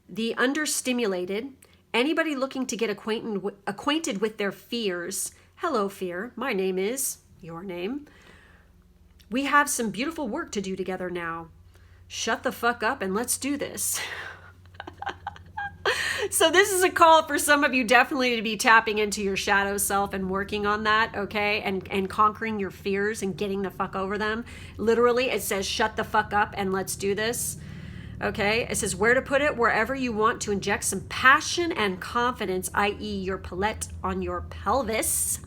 The understimulated. Anybody looking to get acquainted with their fears. Hello, fear. My name is your name. We have some beautiful work to do together now. Shut the fuck up and let's do this. So this is a call for some of you definitely to be tapping into your shadow self and working on that, okay? And conquering your fears and getting the fuck over them. Literally, it says, shut the fuck up and let's do this. Okay, it says where to put it, wherever you want to inject some passion and confidence, i.e. your palette on your pelvis.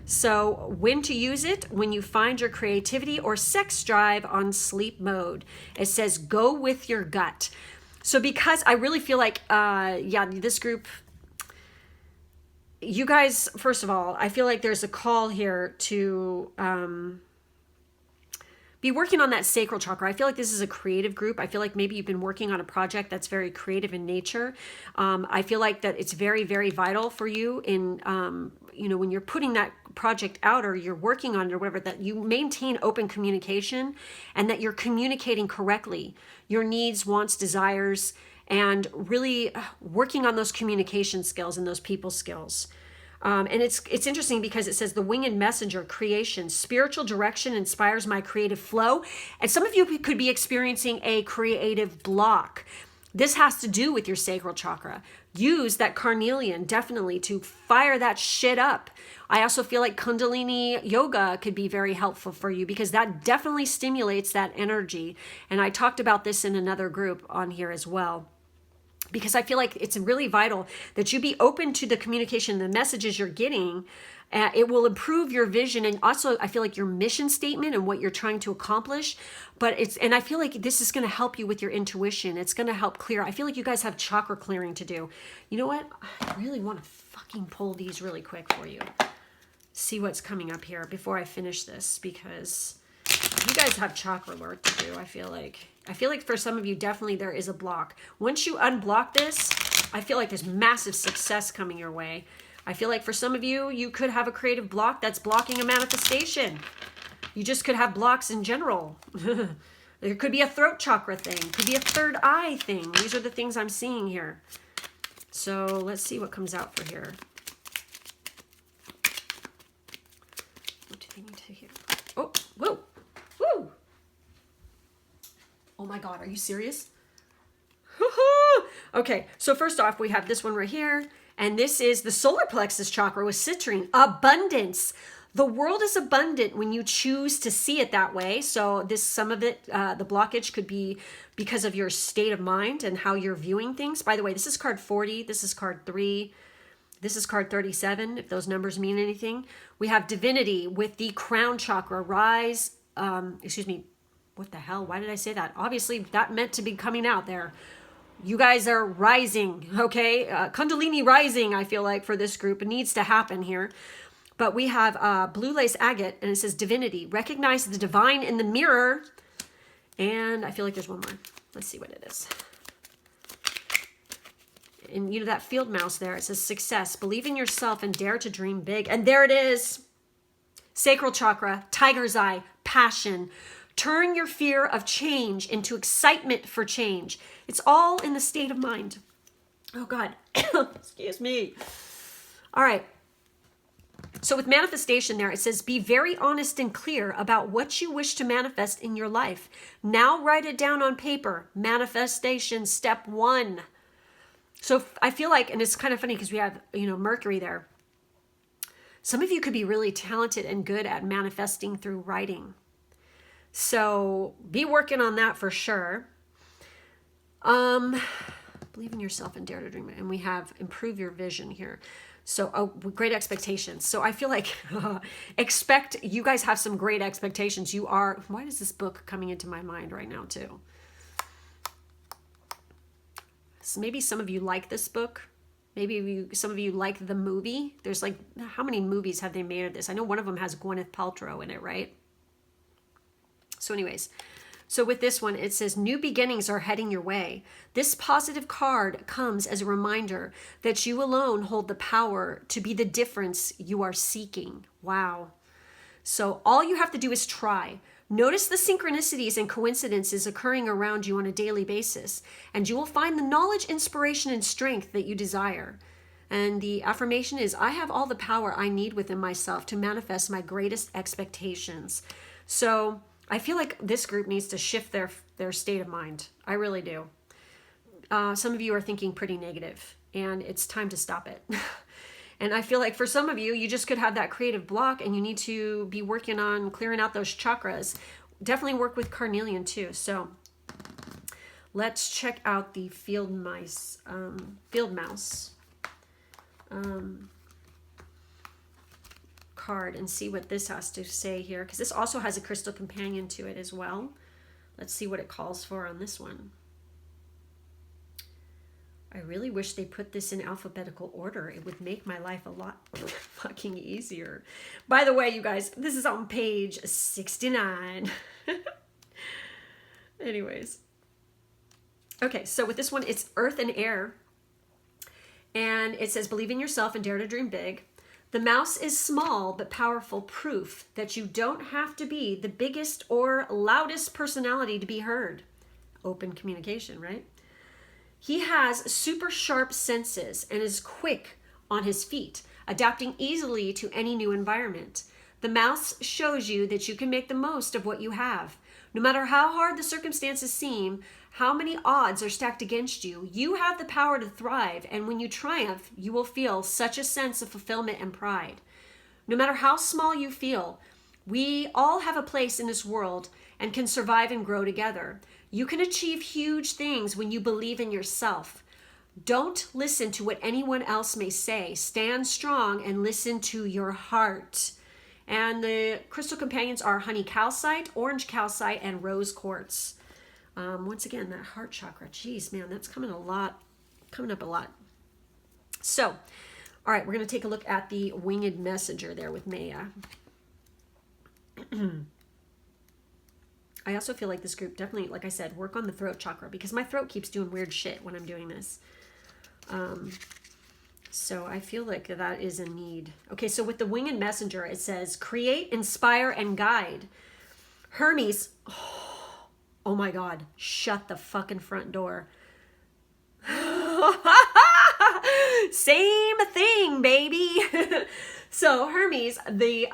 So when to use it, when you find your creativity or sex drive on sleep mode. It says go with your gut. So because I really feel like, this group, you guys, first of all, I feel like there's a call here to be working on that sacral chakra. I feel like this is a creative group. I feel like maybe you've been working on a project that's very creative in nature. I feel like that it's very, very vital for you in, when you're putting that project out or you're working on it or whatever, that you maintain open communication and that you're communicating correctly your needs, wants, desires, and really working on those communication skills and those people skills. And it's interesting because it says the winged messenger, creation, spiritual direction inspires my creative flow. And some of you could be experiencing a creative block. This has to do with your sacral chakra. Use that carnelian definitely to fire that shit up. I also feel like Kundalini yoga could be very helpful for you because that definitely stimulates that energy. And I talked about this in another group on here as well. Because I feel like it's really vital that you be open to the communication, the messages you're getting. It will improve your vision, and also I feel like your mission statement and what you're trying to accomplish. And I feel like this is going to help you with your intuition. It's going to help clear. I feel like you guys have chakra clearing to do. You know what? I really want to fucking pull these really quick for you. See what's coming up here before I finish this, because you guys have chakra work to do. I feel like for some of you, definitely there is a block. Once you unblock this, I feel like there's massive success coming your way. I feel like for some of you, you could have a creative block that's blocking a manifestation. You just could have blocks in general. There could be a throat chakra thing. Could be a third eye thing. These are the things I'm seeing here. So let's see what comes out for here. What do they need to hear? Oh, whoa. Woo! Oh my God, are you serious? Okay, so first off, we have this one right here. And this is the solar plexus chakra with citrine. Abundance. The world is abundant when you choose to see it that way. So some of it, the blockage could be because of your state of mind and how you're viewing things. By the way, this is card 40. This is card 3. This is card 37, if those numbers mean anything. We have divinity with the crown chakra. Rise. What the hell? Why did I say that? Obviously, that meant to be coming out there. You guys are rising, okay? Kundalini rising, I feel like, for this group. It needs to happen here. But we have blue lace agate, and it says divinity. Recognize the divine in the mirror. And I feel like there's one more. Let's see what it is. And you know that field mouse there, it says success. Believe in yourself and dare to dream big. And there it is. Sacral chakra, tiger's eye, passion. Turn your fear of change into excitement for change. It's all in the state of mind. Oh God, excuse me. All right. So with manifestation there, it says, be very honest and clear about what you wish to manifest in your life. Now write it down on paper. Manifestation step 1. So I feel like, and it's kind of funny because we have, Mercury there. Some of you could be really talented and good at manifesting through writing. So be working on that for sure. believe in yourself and dare to dream. And we have improve your vision here. So, oh, great expectations. So I feel like expect, you guys have some great expectations. You are, why is this book coming into my mind right now too? So maybe some of you like this book. Maybe some of you like the movie. There's like, how many movies have they made of this? I know one of them has Gwyneth Paltrow in it, right? So anyways, so with this one, it says, new beginnings are heading your way. This positive card comes as a reminder that you alone hold the power to be the difference you are seeking. Wow. So all you have to do is try. Notice the synchronicities and coincidences occurring around you on a daily basis, and you will find the knowledge, inspiration, and strength that you desire. And the affirmation is, I have all the power I need within myself to manifest my greatest expectations. So I feel like this group needs to shift their state of mind. I really do. Some of you are thinking pretty negative, and it's time to stop it. And I feel like for some of you, you just could have that creative block and you need to be working on clearing out those chakras. Definitely work with carnelian too. So let's check out the field mouse card and see what this has to say here, because this also has a crystal companion to it as well. Let's see what it calls for on this one. I really wish they put this in alphabetical order. It would make my life a lot fucking easier. By the way, you guys, this is on page 69. Anyways. Okay, so with this one, it's earth and air. And it says, believe in yourself and dare to dream big. The mouse is small but powerful proof that you don't have to be the biggest or loudest personality to be heard. Open communication, right? He has super sharp senses and is quick on his feet, adapting easily to any new environment. The mouse shows you that you can make the most of what you have. No matter how hard the circumstances seem, how many odds are stacked against you, you have the power to thrive, and when you triumph, you will feel such a sense of fulfillment and pride. No matter how small you feel, we all have a place in this world and can survive and grow together. You can achieve huge things when you believe in yourself. Don't listen to what anyone else may say. Stand strong and listen to your heart. And the crystal companions are honey calcite, orange calcite, and rose quartz. Once again, that heart chakra. Jeez, man, that's coming up a lot. So, all right, we're going to take a look at the winged messenger there with Maya. I also feel like this group definitely, like I said, work on the throat chakra, because my throat keeps doing weird shit when I'm doing this. So I feel like that is a need. Okay, so with the winged messenger, it says, create, inspire, and guide. Hermes, oh my God, shut the fucking front door. Same thing, baby. So Hermes, the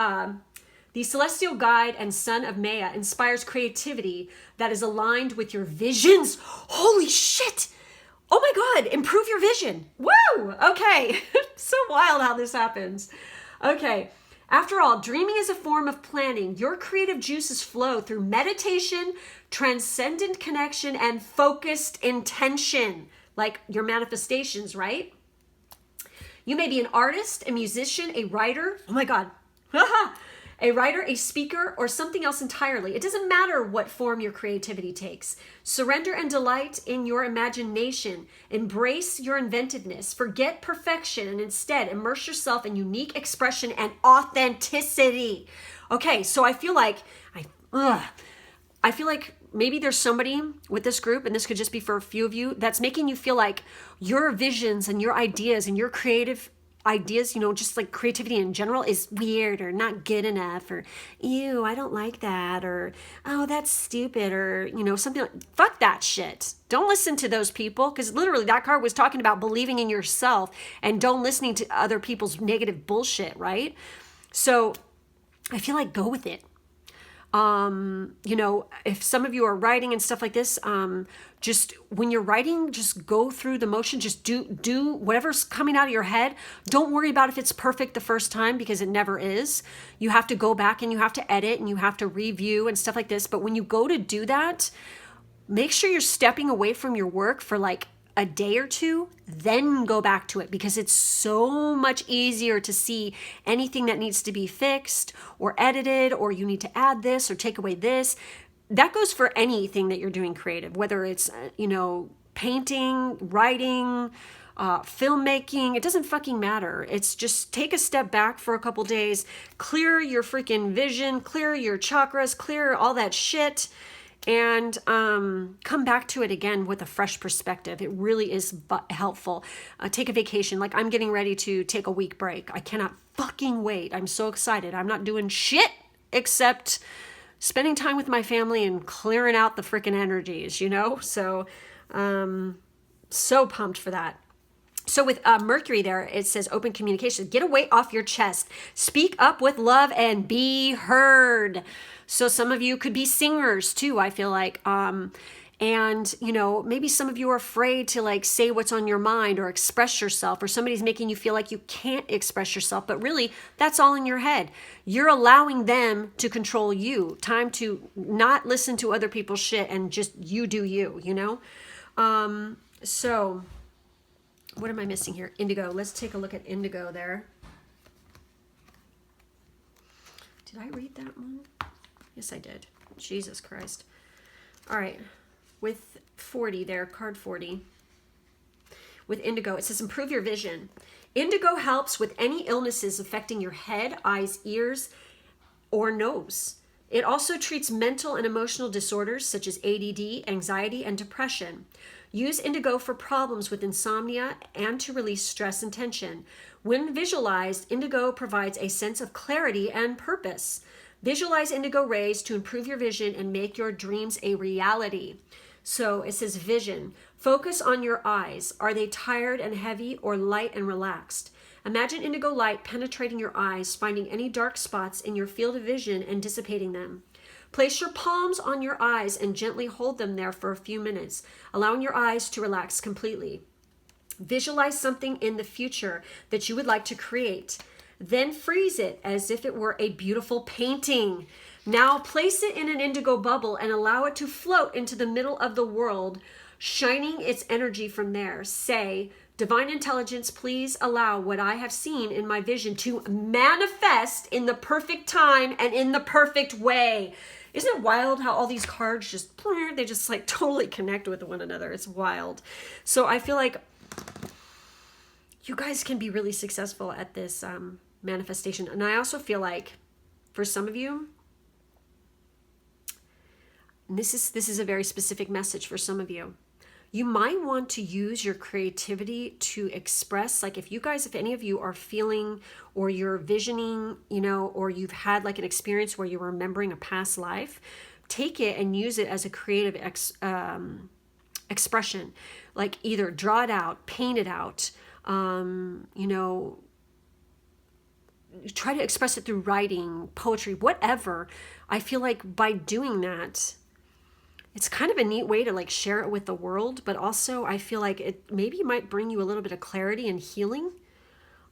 celestial guide and son of Maya, inspires creativity that is aligned with your visions. Holy shit. Oh my God, improve your vision. Woo! Okay, so wild how this happens. Okay, after all, dreaming is a form of planning. Your creative juices flow through meditation, transcendent connection, and focused intention, like your manifestations, right? You may be an artist, a musician, a writer. Oh my God. A writer, a speaker, or something else entirely. It doesn't matter what form your creativity takes. Surrender and delight in your imagination. Embrace your inventiveness. Forget perfection and instead immerse yourself in unique expression and authenticity. Okay, so I feel like maybe there's somebody with this group, and this could just be for a few of you, that's making you feel like your visions and your ideas and your creative ideas, you know, just like creativity in general is weird or not good enough, or ew, I don't like that, or oh, that's stupid, or you know, something like, fuck that shit. Don't listen to those people, because literally that card was talking about believing in yourself and don't listening to other people's negative bullshit, right? So I feel like go with it. You know, if some of you are writing and stuff like this, just when you're writing, just go through the motion, just do whatever's coming out of your head. Don't worry about if it's perfect the first time, because it never is. You have to go back and you have to edit and you have to review and stuff like this. But when you go to do that, make sure you're stepping away from your work for like a day or two, then go back to it, because it's so much easier to see anything that needs to be fixed or edited, or you need to add this or take away this. That goes for anything that you're doing creative, whether it's, painting, writing, filmmaking. It doesn't fucking matter. It's just take a step back for a couple days, clear your freaking vision, clear your chakras, clear all that shit, and come back to it again with a fresh perspective. It really is helpful. Take a vacation. Like, I'm getting ready to take a week break. I cannot fucking wait. I'm so excited. I'm not doing shit except spending time with my family and clearing out the freaking energies, So, so pumped for that. So with Mercury there, it says open communication. Get a weight off your chest. Speak up with love and be heard. So some of you could be singers too, I feel like. And, maybe some of you are afraid to like say what's on your mind or express yourself, or somebody's making you feel like you can't express yourself, but really that's all in your head. You're allowing them to control you. Time to not listen to other people's shit and just you do you, So what am I missing here? Indigo. Let's take a look at indigo there. Did I read that one? Yes, I did. Jesus Christ. All right. With 40 there, card 40. With indigo, it says improve your vision. Indigo helps with any illnesses affecting your head, eyes, ears, or nose. It also treats mental and emotional disorders such as ADD, anxiety, and depression. Use indigo for problems with insomnia and to release stress and tension. When visualized, indigo provides a sense of clarity and purpose. Visualize indigo rays to improve your vision and make your dreams a reality. So it says vision. Focus on your eyes. Are they tired and heavy or light and relaxed? Imagine indigo light penetrating your eyes, finding any dark spots in your field of vision and dissipating them. Place your palms on your eyes and gently hold them there for a few minutes, allowing your eyes to relax completely. Visualize something in the future that you would like to create. Then freeze it as if it were a beautiful painting. Now place it in an indigo bubble and allow it to float into the middle of the world, shining its energy from there. Say, Divine Intelligence, please allow what I have seen in my vision to manifest in the perfect time and in the perfect way. Isn't it wild how all these cards they just like totally connect with one another? It's wild. So I feel like you guys can be really successful at this manifestation. And I also feel like for some of you, and this is a very specific message for some of you, you might want to use your creativity to express, like if any of you are feeling or you're visioning, or you've had like an experience where you're remembering a past life, take it and use it as a creative expression. Like either draw it out, paint it out, try to express it through writing, poetry, whatever. I feel like by doing that, it's kind of a neat way to like share it with the world, but also I feel like it maybe might bring you a little bit of clarity and healing,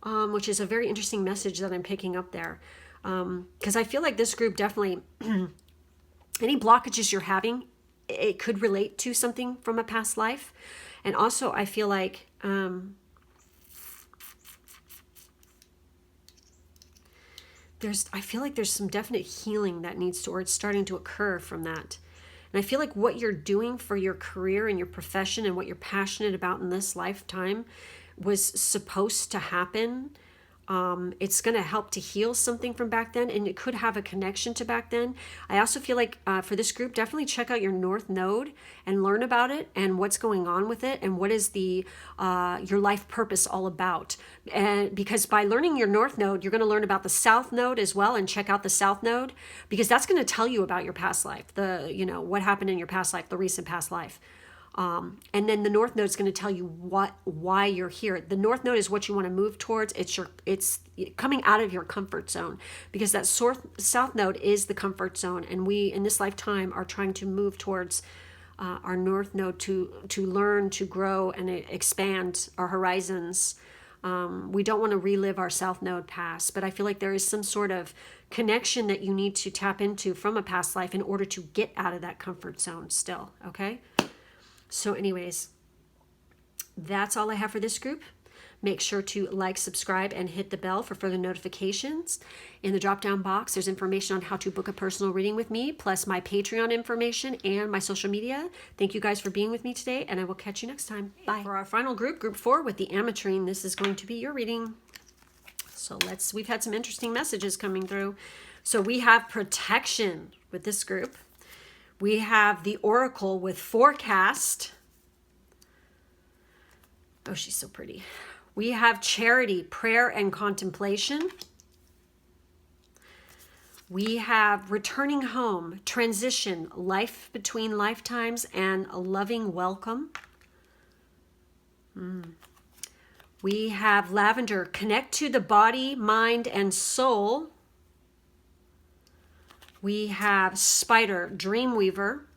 which is a very interesting message that I'm picking up there. Because I feel like this group definitely, any blockages you're having, it could relate to something from a past life. And also I feel like, there's some definite healing that needs to, or it's starting to occur from that. And I feel like what you're doing for your career and your profession and what you're passionate about in this lifetime was supposed to happen. It's going to help to heal something from back then, and it could have a connection to back then. I also feel like for this group, definitely check out your North Node and learn about it and what's going on with it and what is the your life purpose all about. And because by learning your North Node, you're going to learn about the South Node as well, and check out the South Node, because that's going to tell you about your past life, what happened in your past life, the recent past life. And then the North Node is going to tell you why you're here. The North Node is what you want to move towards. It's coming out of your comfort zone, because that South Node is the comfort zone. And we, in this lifetime, are trying to move towards our North Node to learn, to grow, and expand our horizons. We don't want to relive our South Node past, but I feel like there is some sort of connection that you need to tap into from a past life in order to get out of that comfort zone still, okay? So anyways, that's all I have for this group. Make sure to like, subscribe, and hit the bell for further notifications. In the drop-down box, there's information on how to book a personal reading with me, plus my Patreon information and my social media. Thank you guys for being with me today, and I will catch you next time. Bye. For our final group, group 4 with the ametrine, this is going to be your reading. So we've had some interesting messages coming through. So we have protection with this group. We have the oracle with forecast. Oh, she's so pretty. We have charity, prayer, and contemplation. We have returning home, transition, life between lifetimes, and a loving welcome. We have lavender, connect to the body, mind, and soul. We have spider, dream weaver.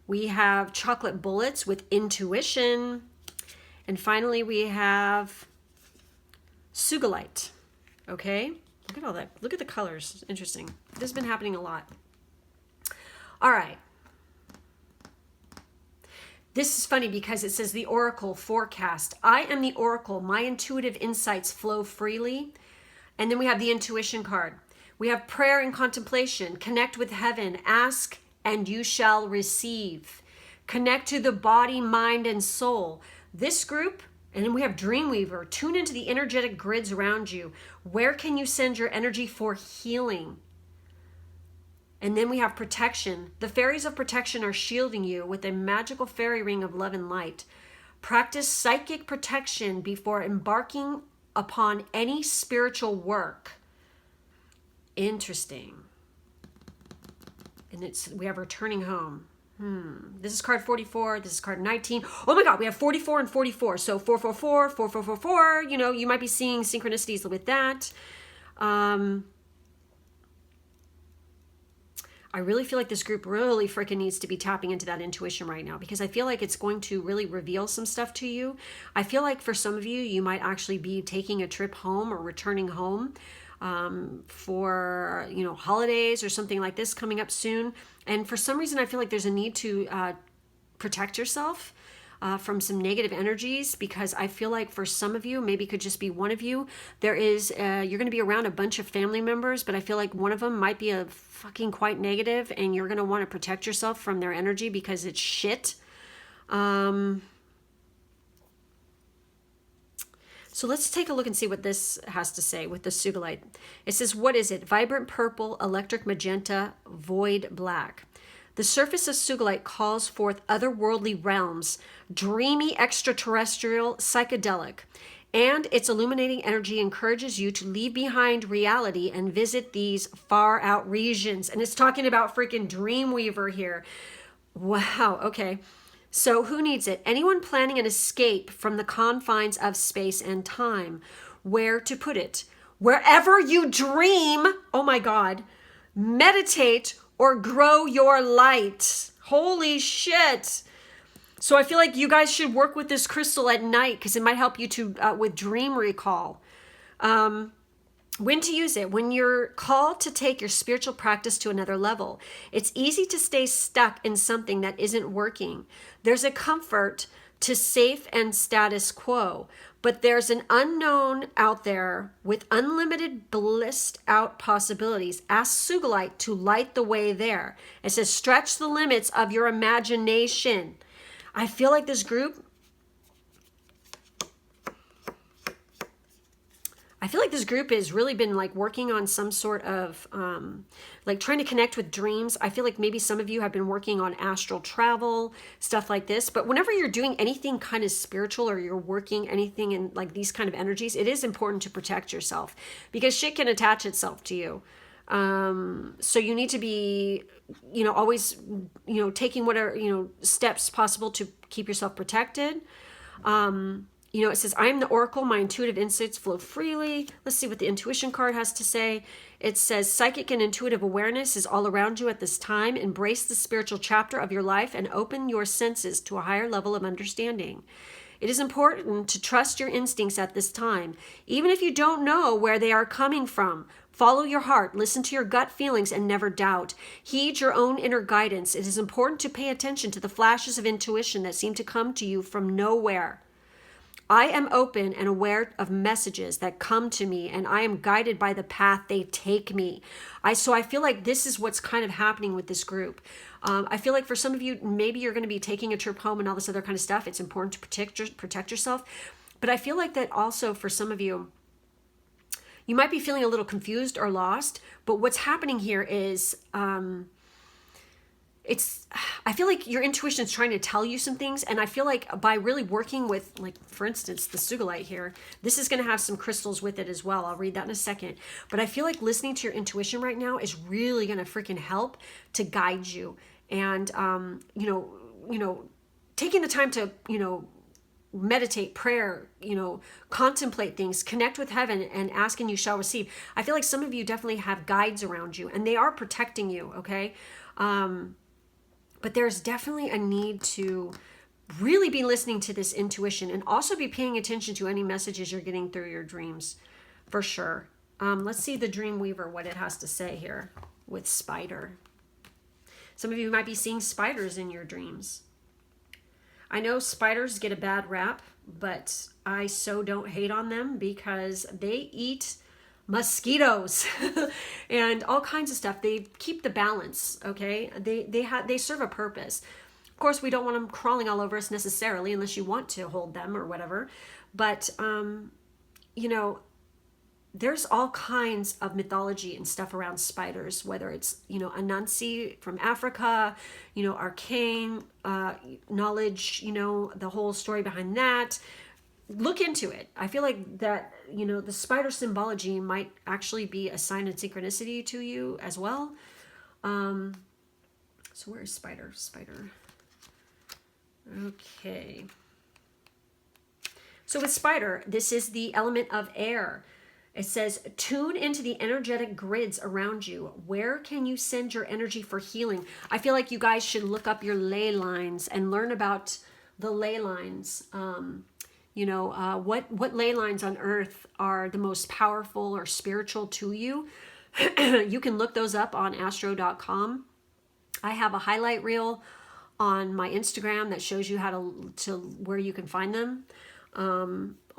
We have chocolate bullets with intuition. And finally, we have Sugilite. Okay, look at all that. Look at the colors. It's interesting. This has been happening a lot. All right. This is funny because it says the oracle forecast. I am the oracle. My intuitive insights flow freely. And then we have the intuition card. We have prayer and contemplation. Connect with heaven. Ask and you shall receive. Connect to the body, mind, and soul. This group, and then we have Dreamweaver. Tune into the energetic grids around you. Where can you send your energy for healing? And then we have protection. The fairies of protection are shielding you with a magical fairy ring of love and light. Practice psychic protection before embarking upon any spiritual work. Interesting. And we have returning home. This is card 44. This is card 19. Oh my God, we have 44 and 44. So 444, 4444. You know, you might be seeing synchronicities with that. I really feel like this group really freaking needs to be tapping into that intuition right now, because I feel like it's going to really reveal some stuff to you. I feel like for some of you, you might actually be taking a trip home or returning home for, you know, holidays or something like this coming up soon. And for some reason, I feel like there's a need to protect yourself from some negative energies, because I feel like for some of you, maybe it could just be one of you, there is, you're going to be around a bunch of family members, but I feel like one of them might be a fucking quite negative, and you're going to want to protect yourself from their energy because it's shit. So let's take a look and see what this has to say with the Sugilite. It says, what is it? Vibrant purple, electric magenta, void black. The surface of Sugilite calls forth otherworldly realms, dreamy, extraterrestrial, psychedelic. And its illuminating energy encourages you to leave behind reality and visit these far out regions. And it's talking about freaking Dreamweaver here. Wow, okay. So who needs it? Anyone planning an escape from the confines of space and time. Where to put it? Wherever you dream, oh my God, meditate or grow your light. Holy shit. So I feel like you guys should work with this crystal at night, because it might help you to with dream recall. When to use it? When you're called to take your spiritual practice to another level. It's easy to stay stuck in something that isn't working. There's a comfort to safe and status quo, but there's an unknown out there with unlimited blissed out possibilities. Ask Sugilite to light the way there. It says, stretch the limits of your imagination. I feel like this group, has really been like working on some sort of like trying to connect with dreams. I feel like maybe some of you have been working on astral travel, stuff like this. But whenever you're doing anything kind of spiritual, or you're working anything in like these kind of energies, it is important to protect yourself, because shit can attach itself to you. So you need to be, you know, always, you know, taking whatever, you know, steps possible to keep yourself protected. You know, it says, I am the oracle. My intuitive insights flow freely. Let's see what the intuition card has to say. It says, psychic and intuitive awareness is all around you at this time. Embrace the spiritual chapter of your life and open your senses to a higher level of understanding. It is important to trust your instincts at this time, even if you don't know where they are coming from. Follow your heart, listen to your gut feelings, and never doubt. Heed your own inner guidance. It is important to pay attention to the flashes of intuition that seem to come to you from nowhere. I am open and aware of messages that come to me, and I am guided by the path they take me. So I feel like this is what's kind of happening with this group. I feel like for some of you, maybe you're going to be taking a trip home and all this other kind of stuff. It's important to protect yourself. But I feel like that also for some of you, you might be feeling a little confused or lost. But what's happening here is I feel like your intuition is trying to tell you some things, and I feel like by really working with, like, for instance, the sugilite here, this is going to have some crystals with it as well. I'll read that in a second. But I feel like listening to your intuition right now is really going to freaking help to guide you. And, taking the time to, meditate, prayer, contemplate things, connect with heaven, and ask and you shall receive. I feel like some of you definitely have guides around you, and they are protecting you, okay? But there's definitely a need to really be listening to this intuition and also be paying attention to any messages you're getting through your dreams, for sure. Let's see the Dream Weaver, what it has to say here with spider. Some of you might be seeing spiders in your dreams. I know spiders get a bad rap, but I so don't hate on them because they eat mosquitoes and all kinds of stuff. They keep the balance, okay? They serve a purpose. Of course, we don't want them crawling all over us necessarily unless you want to hold them or whatever. But, there's all kinds of mythology and stuff around spiders, whether it's, Anansi from Africa, arcane knowledge, the whole story behind that. Look into it. I feel like that, the spider symbology might actually be a sign of synchronicity to you as well. So where is spider? Spider. Okay. So with spider, this is the element of air. It says, tune into the energetic grids around you. Where can you send your energy for healing? I feel like you guys should look up your ley lines and learn about the ley lines. What ley lines on earth are the most powerful or spiritual to you. You can look those up on astro.com. I have a highlight reel on my Instagram that shows you how to where you can find them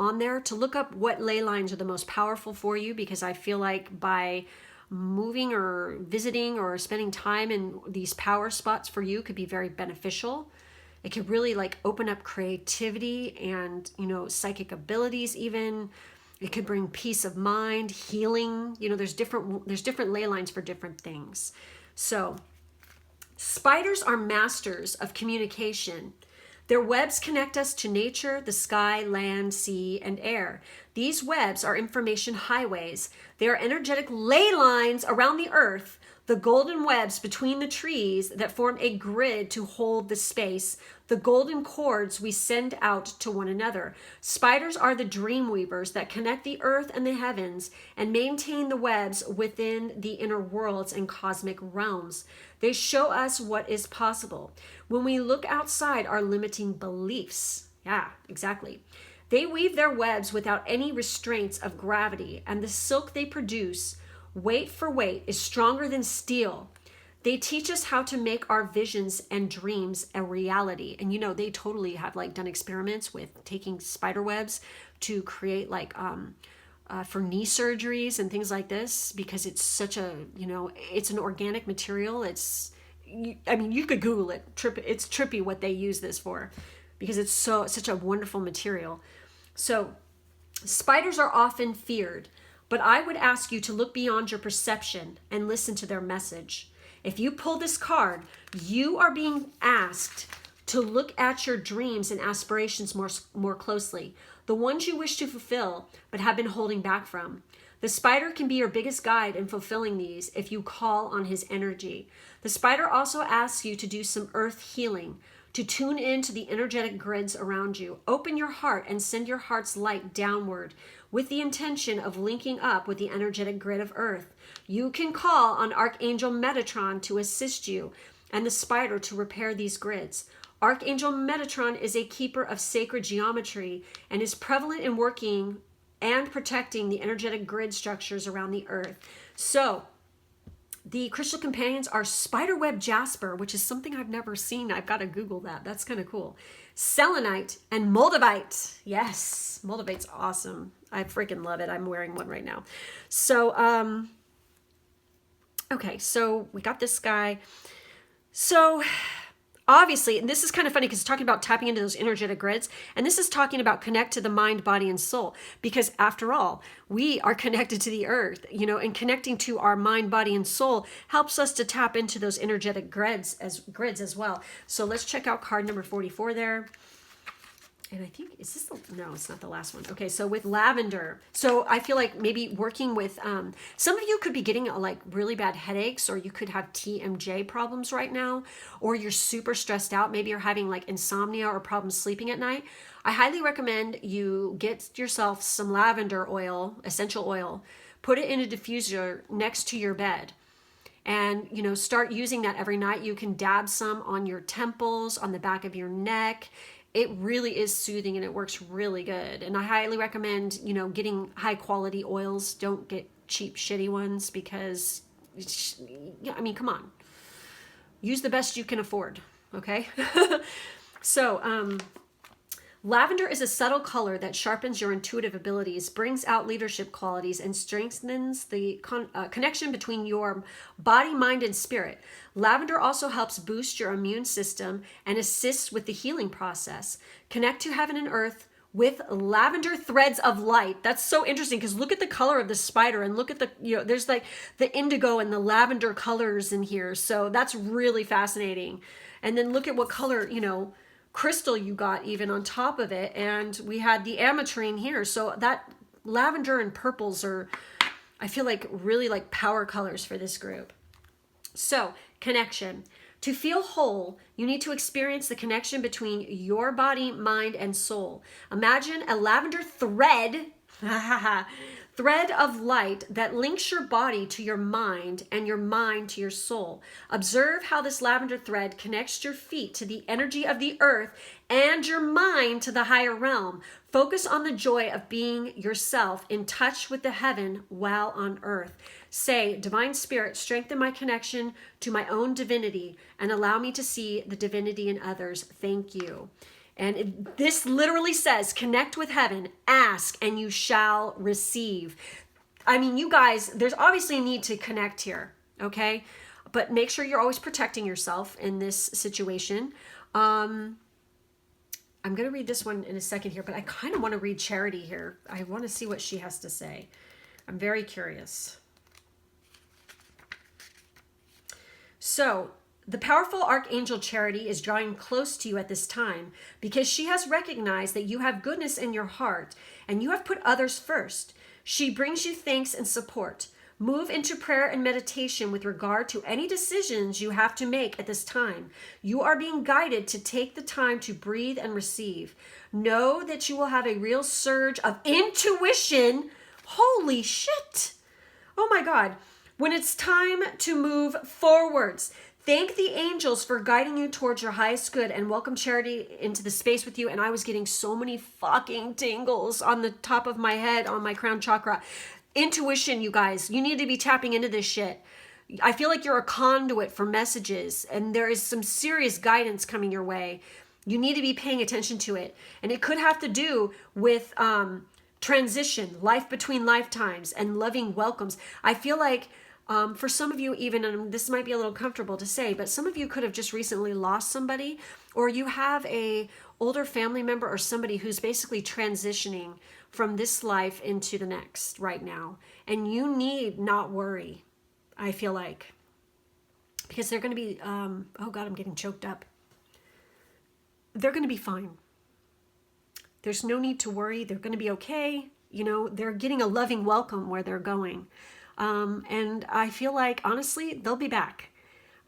on there to look up what ley lines are the most powerful for you, because I feel like by moving or visiting or spending time in these power spots for you could be very beneficial. It could really open up creativity and, psychic abilities even. It could bring peace of mind, healing. There's different ley lines for different things. So spiders are masters of communication. Their webs connect us to nature, the sky, land, sea, and air. These webs are information highways. They are energetic ley lines around the earth, the golden webs between the trees that form a grid to hold the space, the golden cords we send out to one another. Spiders are the dream weavers that connect the earth and the heavens and maintain the webs within the inner worlds and cosmic realms. They show us what is possible when we look outside our limiting beliefs. Yeah, exactly. They weave their webs without any restraints of gravity, and the silk they produce, weight for weight, is stronger than steel. They teach us how to make our visions and dreams a reality. And they totally have done experiments with taking spider webs to create for knee surgeries and things like this, because it's such a, it's an organic material. You could Google it. It's trippy what they use this for, because it's such a wonderful material. So spiders are often feared, but I would ask you to look beyond your perception and listen to their message. If you pull this card, you are being asked to look at your dreams and aspirations more closely, the ones you wish to fulfill but have been holding back from. The spider can be your biggest guide in fulfilling these if you call on his energy. The spider also asks you to do some earth healing, to tune into the energetic grids around you. Open your heart and send your heart's light downward with the intention of linking up with the energetic grid of earth. You can call on Archangel Metatron to assist you and the spider to repair these grids. Archangel Metatron is a keeper of sacred geometry and is prevalent in working and protecting the energetic grid structures around the earth. So the crystal companions are spiderweb jasper, which is something I've never seen. I've got to Google that. That's kind of cool. Selenite and moldavite. Yes, moldavite's awesome. I freaking love it. I'm wearing one right now. So, okay, so we got this guy. So obviously, and this is kind of funny because it's talking about tapping into those energetic grids. And this is talking about connect to the mind, body, and soul. Because after all, we are connected to the earth, you know, and connecting to our mind, body, and soul helps us to tap into those energetic grids as well. So let's check out card number 44 there. And I think, is this no, it's not the last one. Okay, so with lavender. So I feel like maybe working with, some of you could be getting like really bad headaches, or you could have TMJ problems right now, or you're super stressed out. Maybe you're having like insomnia or problems sleeping at night. I highly recommend you get yourself some lavender oil, essential oil, put it in a diffuser next to your bed. And, you know, start using that every night. You can dab some on your temples, on the back of your neck. It really is soothing and it works really good. And I highly recommend, you know, getting high quality oils. Don't get cheap, shitty ones because, I mean, come on. Use the best you can afford, okay? So, lavender is a subtle color that sharpens your intuitive abilities, brings out leadership qualities, and strengthens the connection between your body, mind, and spirit. Lavender also helps boost your immune system and assists with the healing process. Connect to heaven and earth with lavender threads of light. That's so interesting because look at the color of the spider and look at the, you know, there's like the indigo and the lavender colors in here. So that's really fascinating. And then look at what color, you know, crystal you got even on top of it. And we had the ametrine here. So that lavender and purples are, I feel like, really like power colors for this group. So connection. To feel whole, you need to experience the connection between your body, mind, and soul. Imagine a lavender thread, thread of light that links your body to your mind and your mind to your soul. Observe how this lavender thread connects your feet to the energy of the earth and your mind to the higher realm. Focus on the joy of being yourself in touch with the heaven while on earth. Say, Divine Spirit, strengthen my connection to my own divinity and allow me to see the divinity in others. Thank you. And this literally says, connect with heaven, ask, and you shall receive. I mean, you guys, there's obviously a need to connect here, okay? But make sure you're always protecting yourself in this situation. I'm going to read this one in a second here, but I kind of want to read Charity here. I want to see what she has to say. I'm very curious. So, the powerful Archangel Charity is drawing close to you at this time because she has recognized that you have goodness in your heart and you have put others first. She brings you thanks and support. Move into prayer and meditation with regard to any decisions you have to make at this time. You are being guided to take the time to breathe and receive. Know that you will have a real surge of intuition. Holy shit! Oh my God. When it's time to move forwards. Thank the angels for guiding you towards your highest good and welcome Charity into the space with you. And I was getting so many fucking tingles on the top of my head, on my crown chakra. Intuition, you guys, you need to be tapping into this shit. I feel like you're a conduit for messages and there is some serious guidance coming your way. You need to be paying attention to it. And it could have to do with transition, life between lifetimes, and loving welcomes. I feel like for some of you even, and this might be a little comfortable to say, but some of you could have just recently lost somebody, or you have a older family member or somebody who's basically transitioning from this life into the next right now. And you need not worry, I feel like, because they're going to be, oh God, I'm getting choked up. They're going to be fine. There's no need to worry. They're going to be okay. You know, they're getting a loving welcome where they're going. And I feel like, honestly, they'll be back.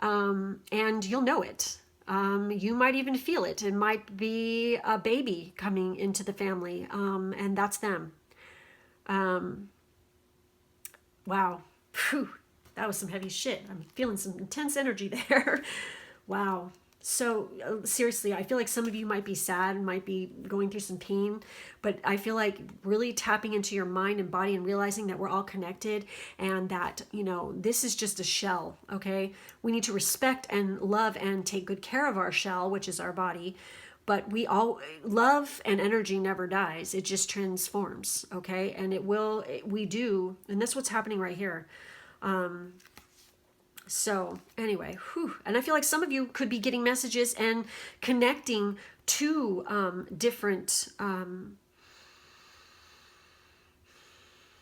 And you'll know it. You might even feel it. It might be a baby coming into the family. And that's them. Wow. Whew. That was some heavy shit. I'm feeling some intense energy there. Wow. So seriously, I feel like some of you might be sad, might be going through some pain, but I feel like really tapping into your mind and body and realizing that we're all connected, and that, you know, this is just a shell, okay? We need to respect and love and take good care of our shell, which is our body. But we all, love and energy never dies. It just transforms, okay? And we do, and that's what's happening right here. So anyway, whew. And I feel like some of you could be getting messages and connecting to different,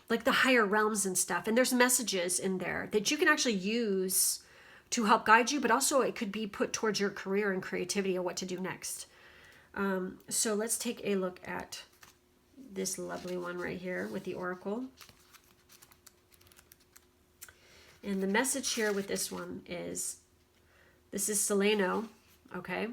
like the higher realms and stuff. And there's messages in there that you can actually use to help guide you, but also it could be put towards your career and creativity or what to do next. So let's take a look at this lovely one right here with the Oracle. And the message here with this one is, this is Seleno, okay?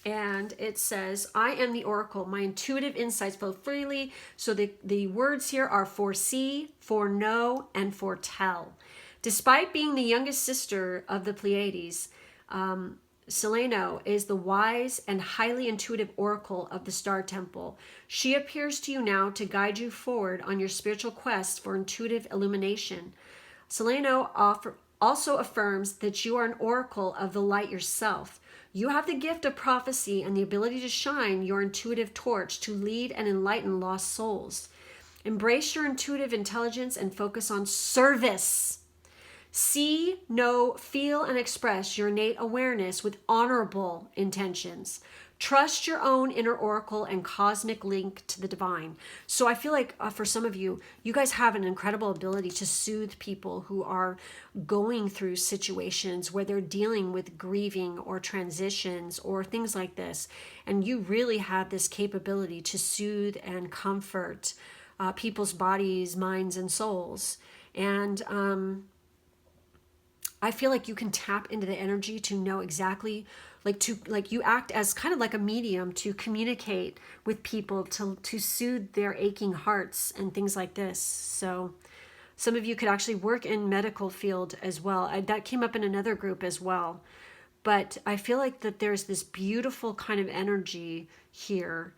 And it says, I am the Oracle. My intuitive insights flow freely. So the words here are foresee, foreknow, and foretell. Despite being the youngest sister of the Pleiades, Seleno is the wise and highly intuitive oracle of the Star Temple. She appears to you now to guide you forward on your spiritual quest for intuitive illumination. Seleno also affirms that you are an oracle of the light yourself. You have the gift of prophecy and the ability to shine your intuitive torch to lead and enlighten lost souls. Embrace your intuitive intelligence and focus on service. See, know, feel, and express your innate awareness with honorable intentions. Trust your own inner oracle and cosmic link to the divine. So I feel like for some of you, you guys have an incredible ability to soothe people who are going through situations where they're dealing with grieving or transitions or things like this. And you really have this capability to soothe and comfort people's bodies, minds, and souls. And I feel like you can tap into the energy to know exactly, like you act as kind of like a medium to communicate with people, to soothe their aching hearts and things like this. So some of you could actually work in medical field as well. That came up in another group as well. But I feel like that there's this beautiful kind of energy here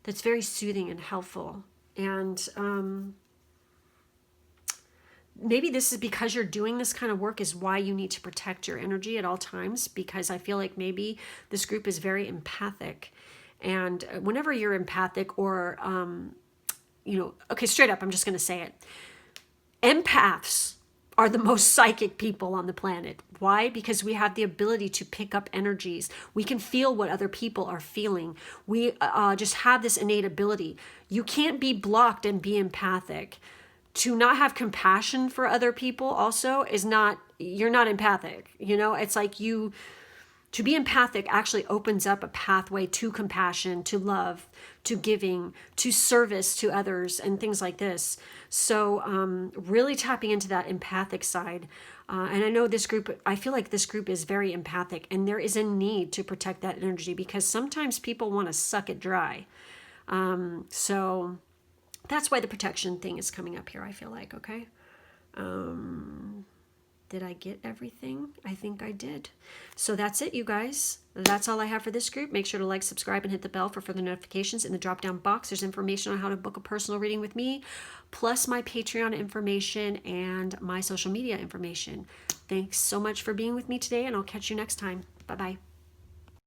that's very soothing and helpful. And maybe this is because you're doing this kind of work is why you need to protect your energy at all times, because I feel like maybe this group is very empathic. And whenever you're empathic or, okay, straight up, I'm just going to say it. Empaths are the most psychic people on the planet. Why? Because we have the ability to pick up energies. We can feel what other people are feeling. We just have this innate ability. You can't be blocked and be empathic. To not have compassion for other people also is not, you're not empathic. You know, it's like to be empathic actually opens up a pathway to compassion, to love, to giving, to service to others and things like this. So really tapping into that empathic side. And I know this group, I feel like this group is very empathic, and there is a need to protect that energy because sometimes people want to suck it dry. So that's why the protection thing is coming up here, I feel like, okay? Did I get everything? I think I did. So that's it, you guys. That's all I have for this group. Make sure to like, subscribe, and hit the bell for further notifications. In the drop-down box, there's information on how to book a personal reading with me, plus my Patreon information and my social media information. Thanks so much for being with me today, and I'll catch you next time. Bye-bye.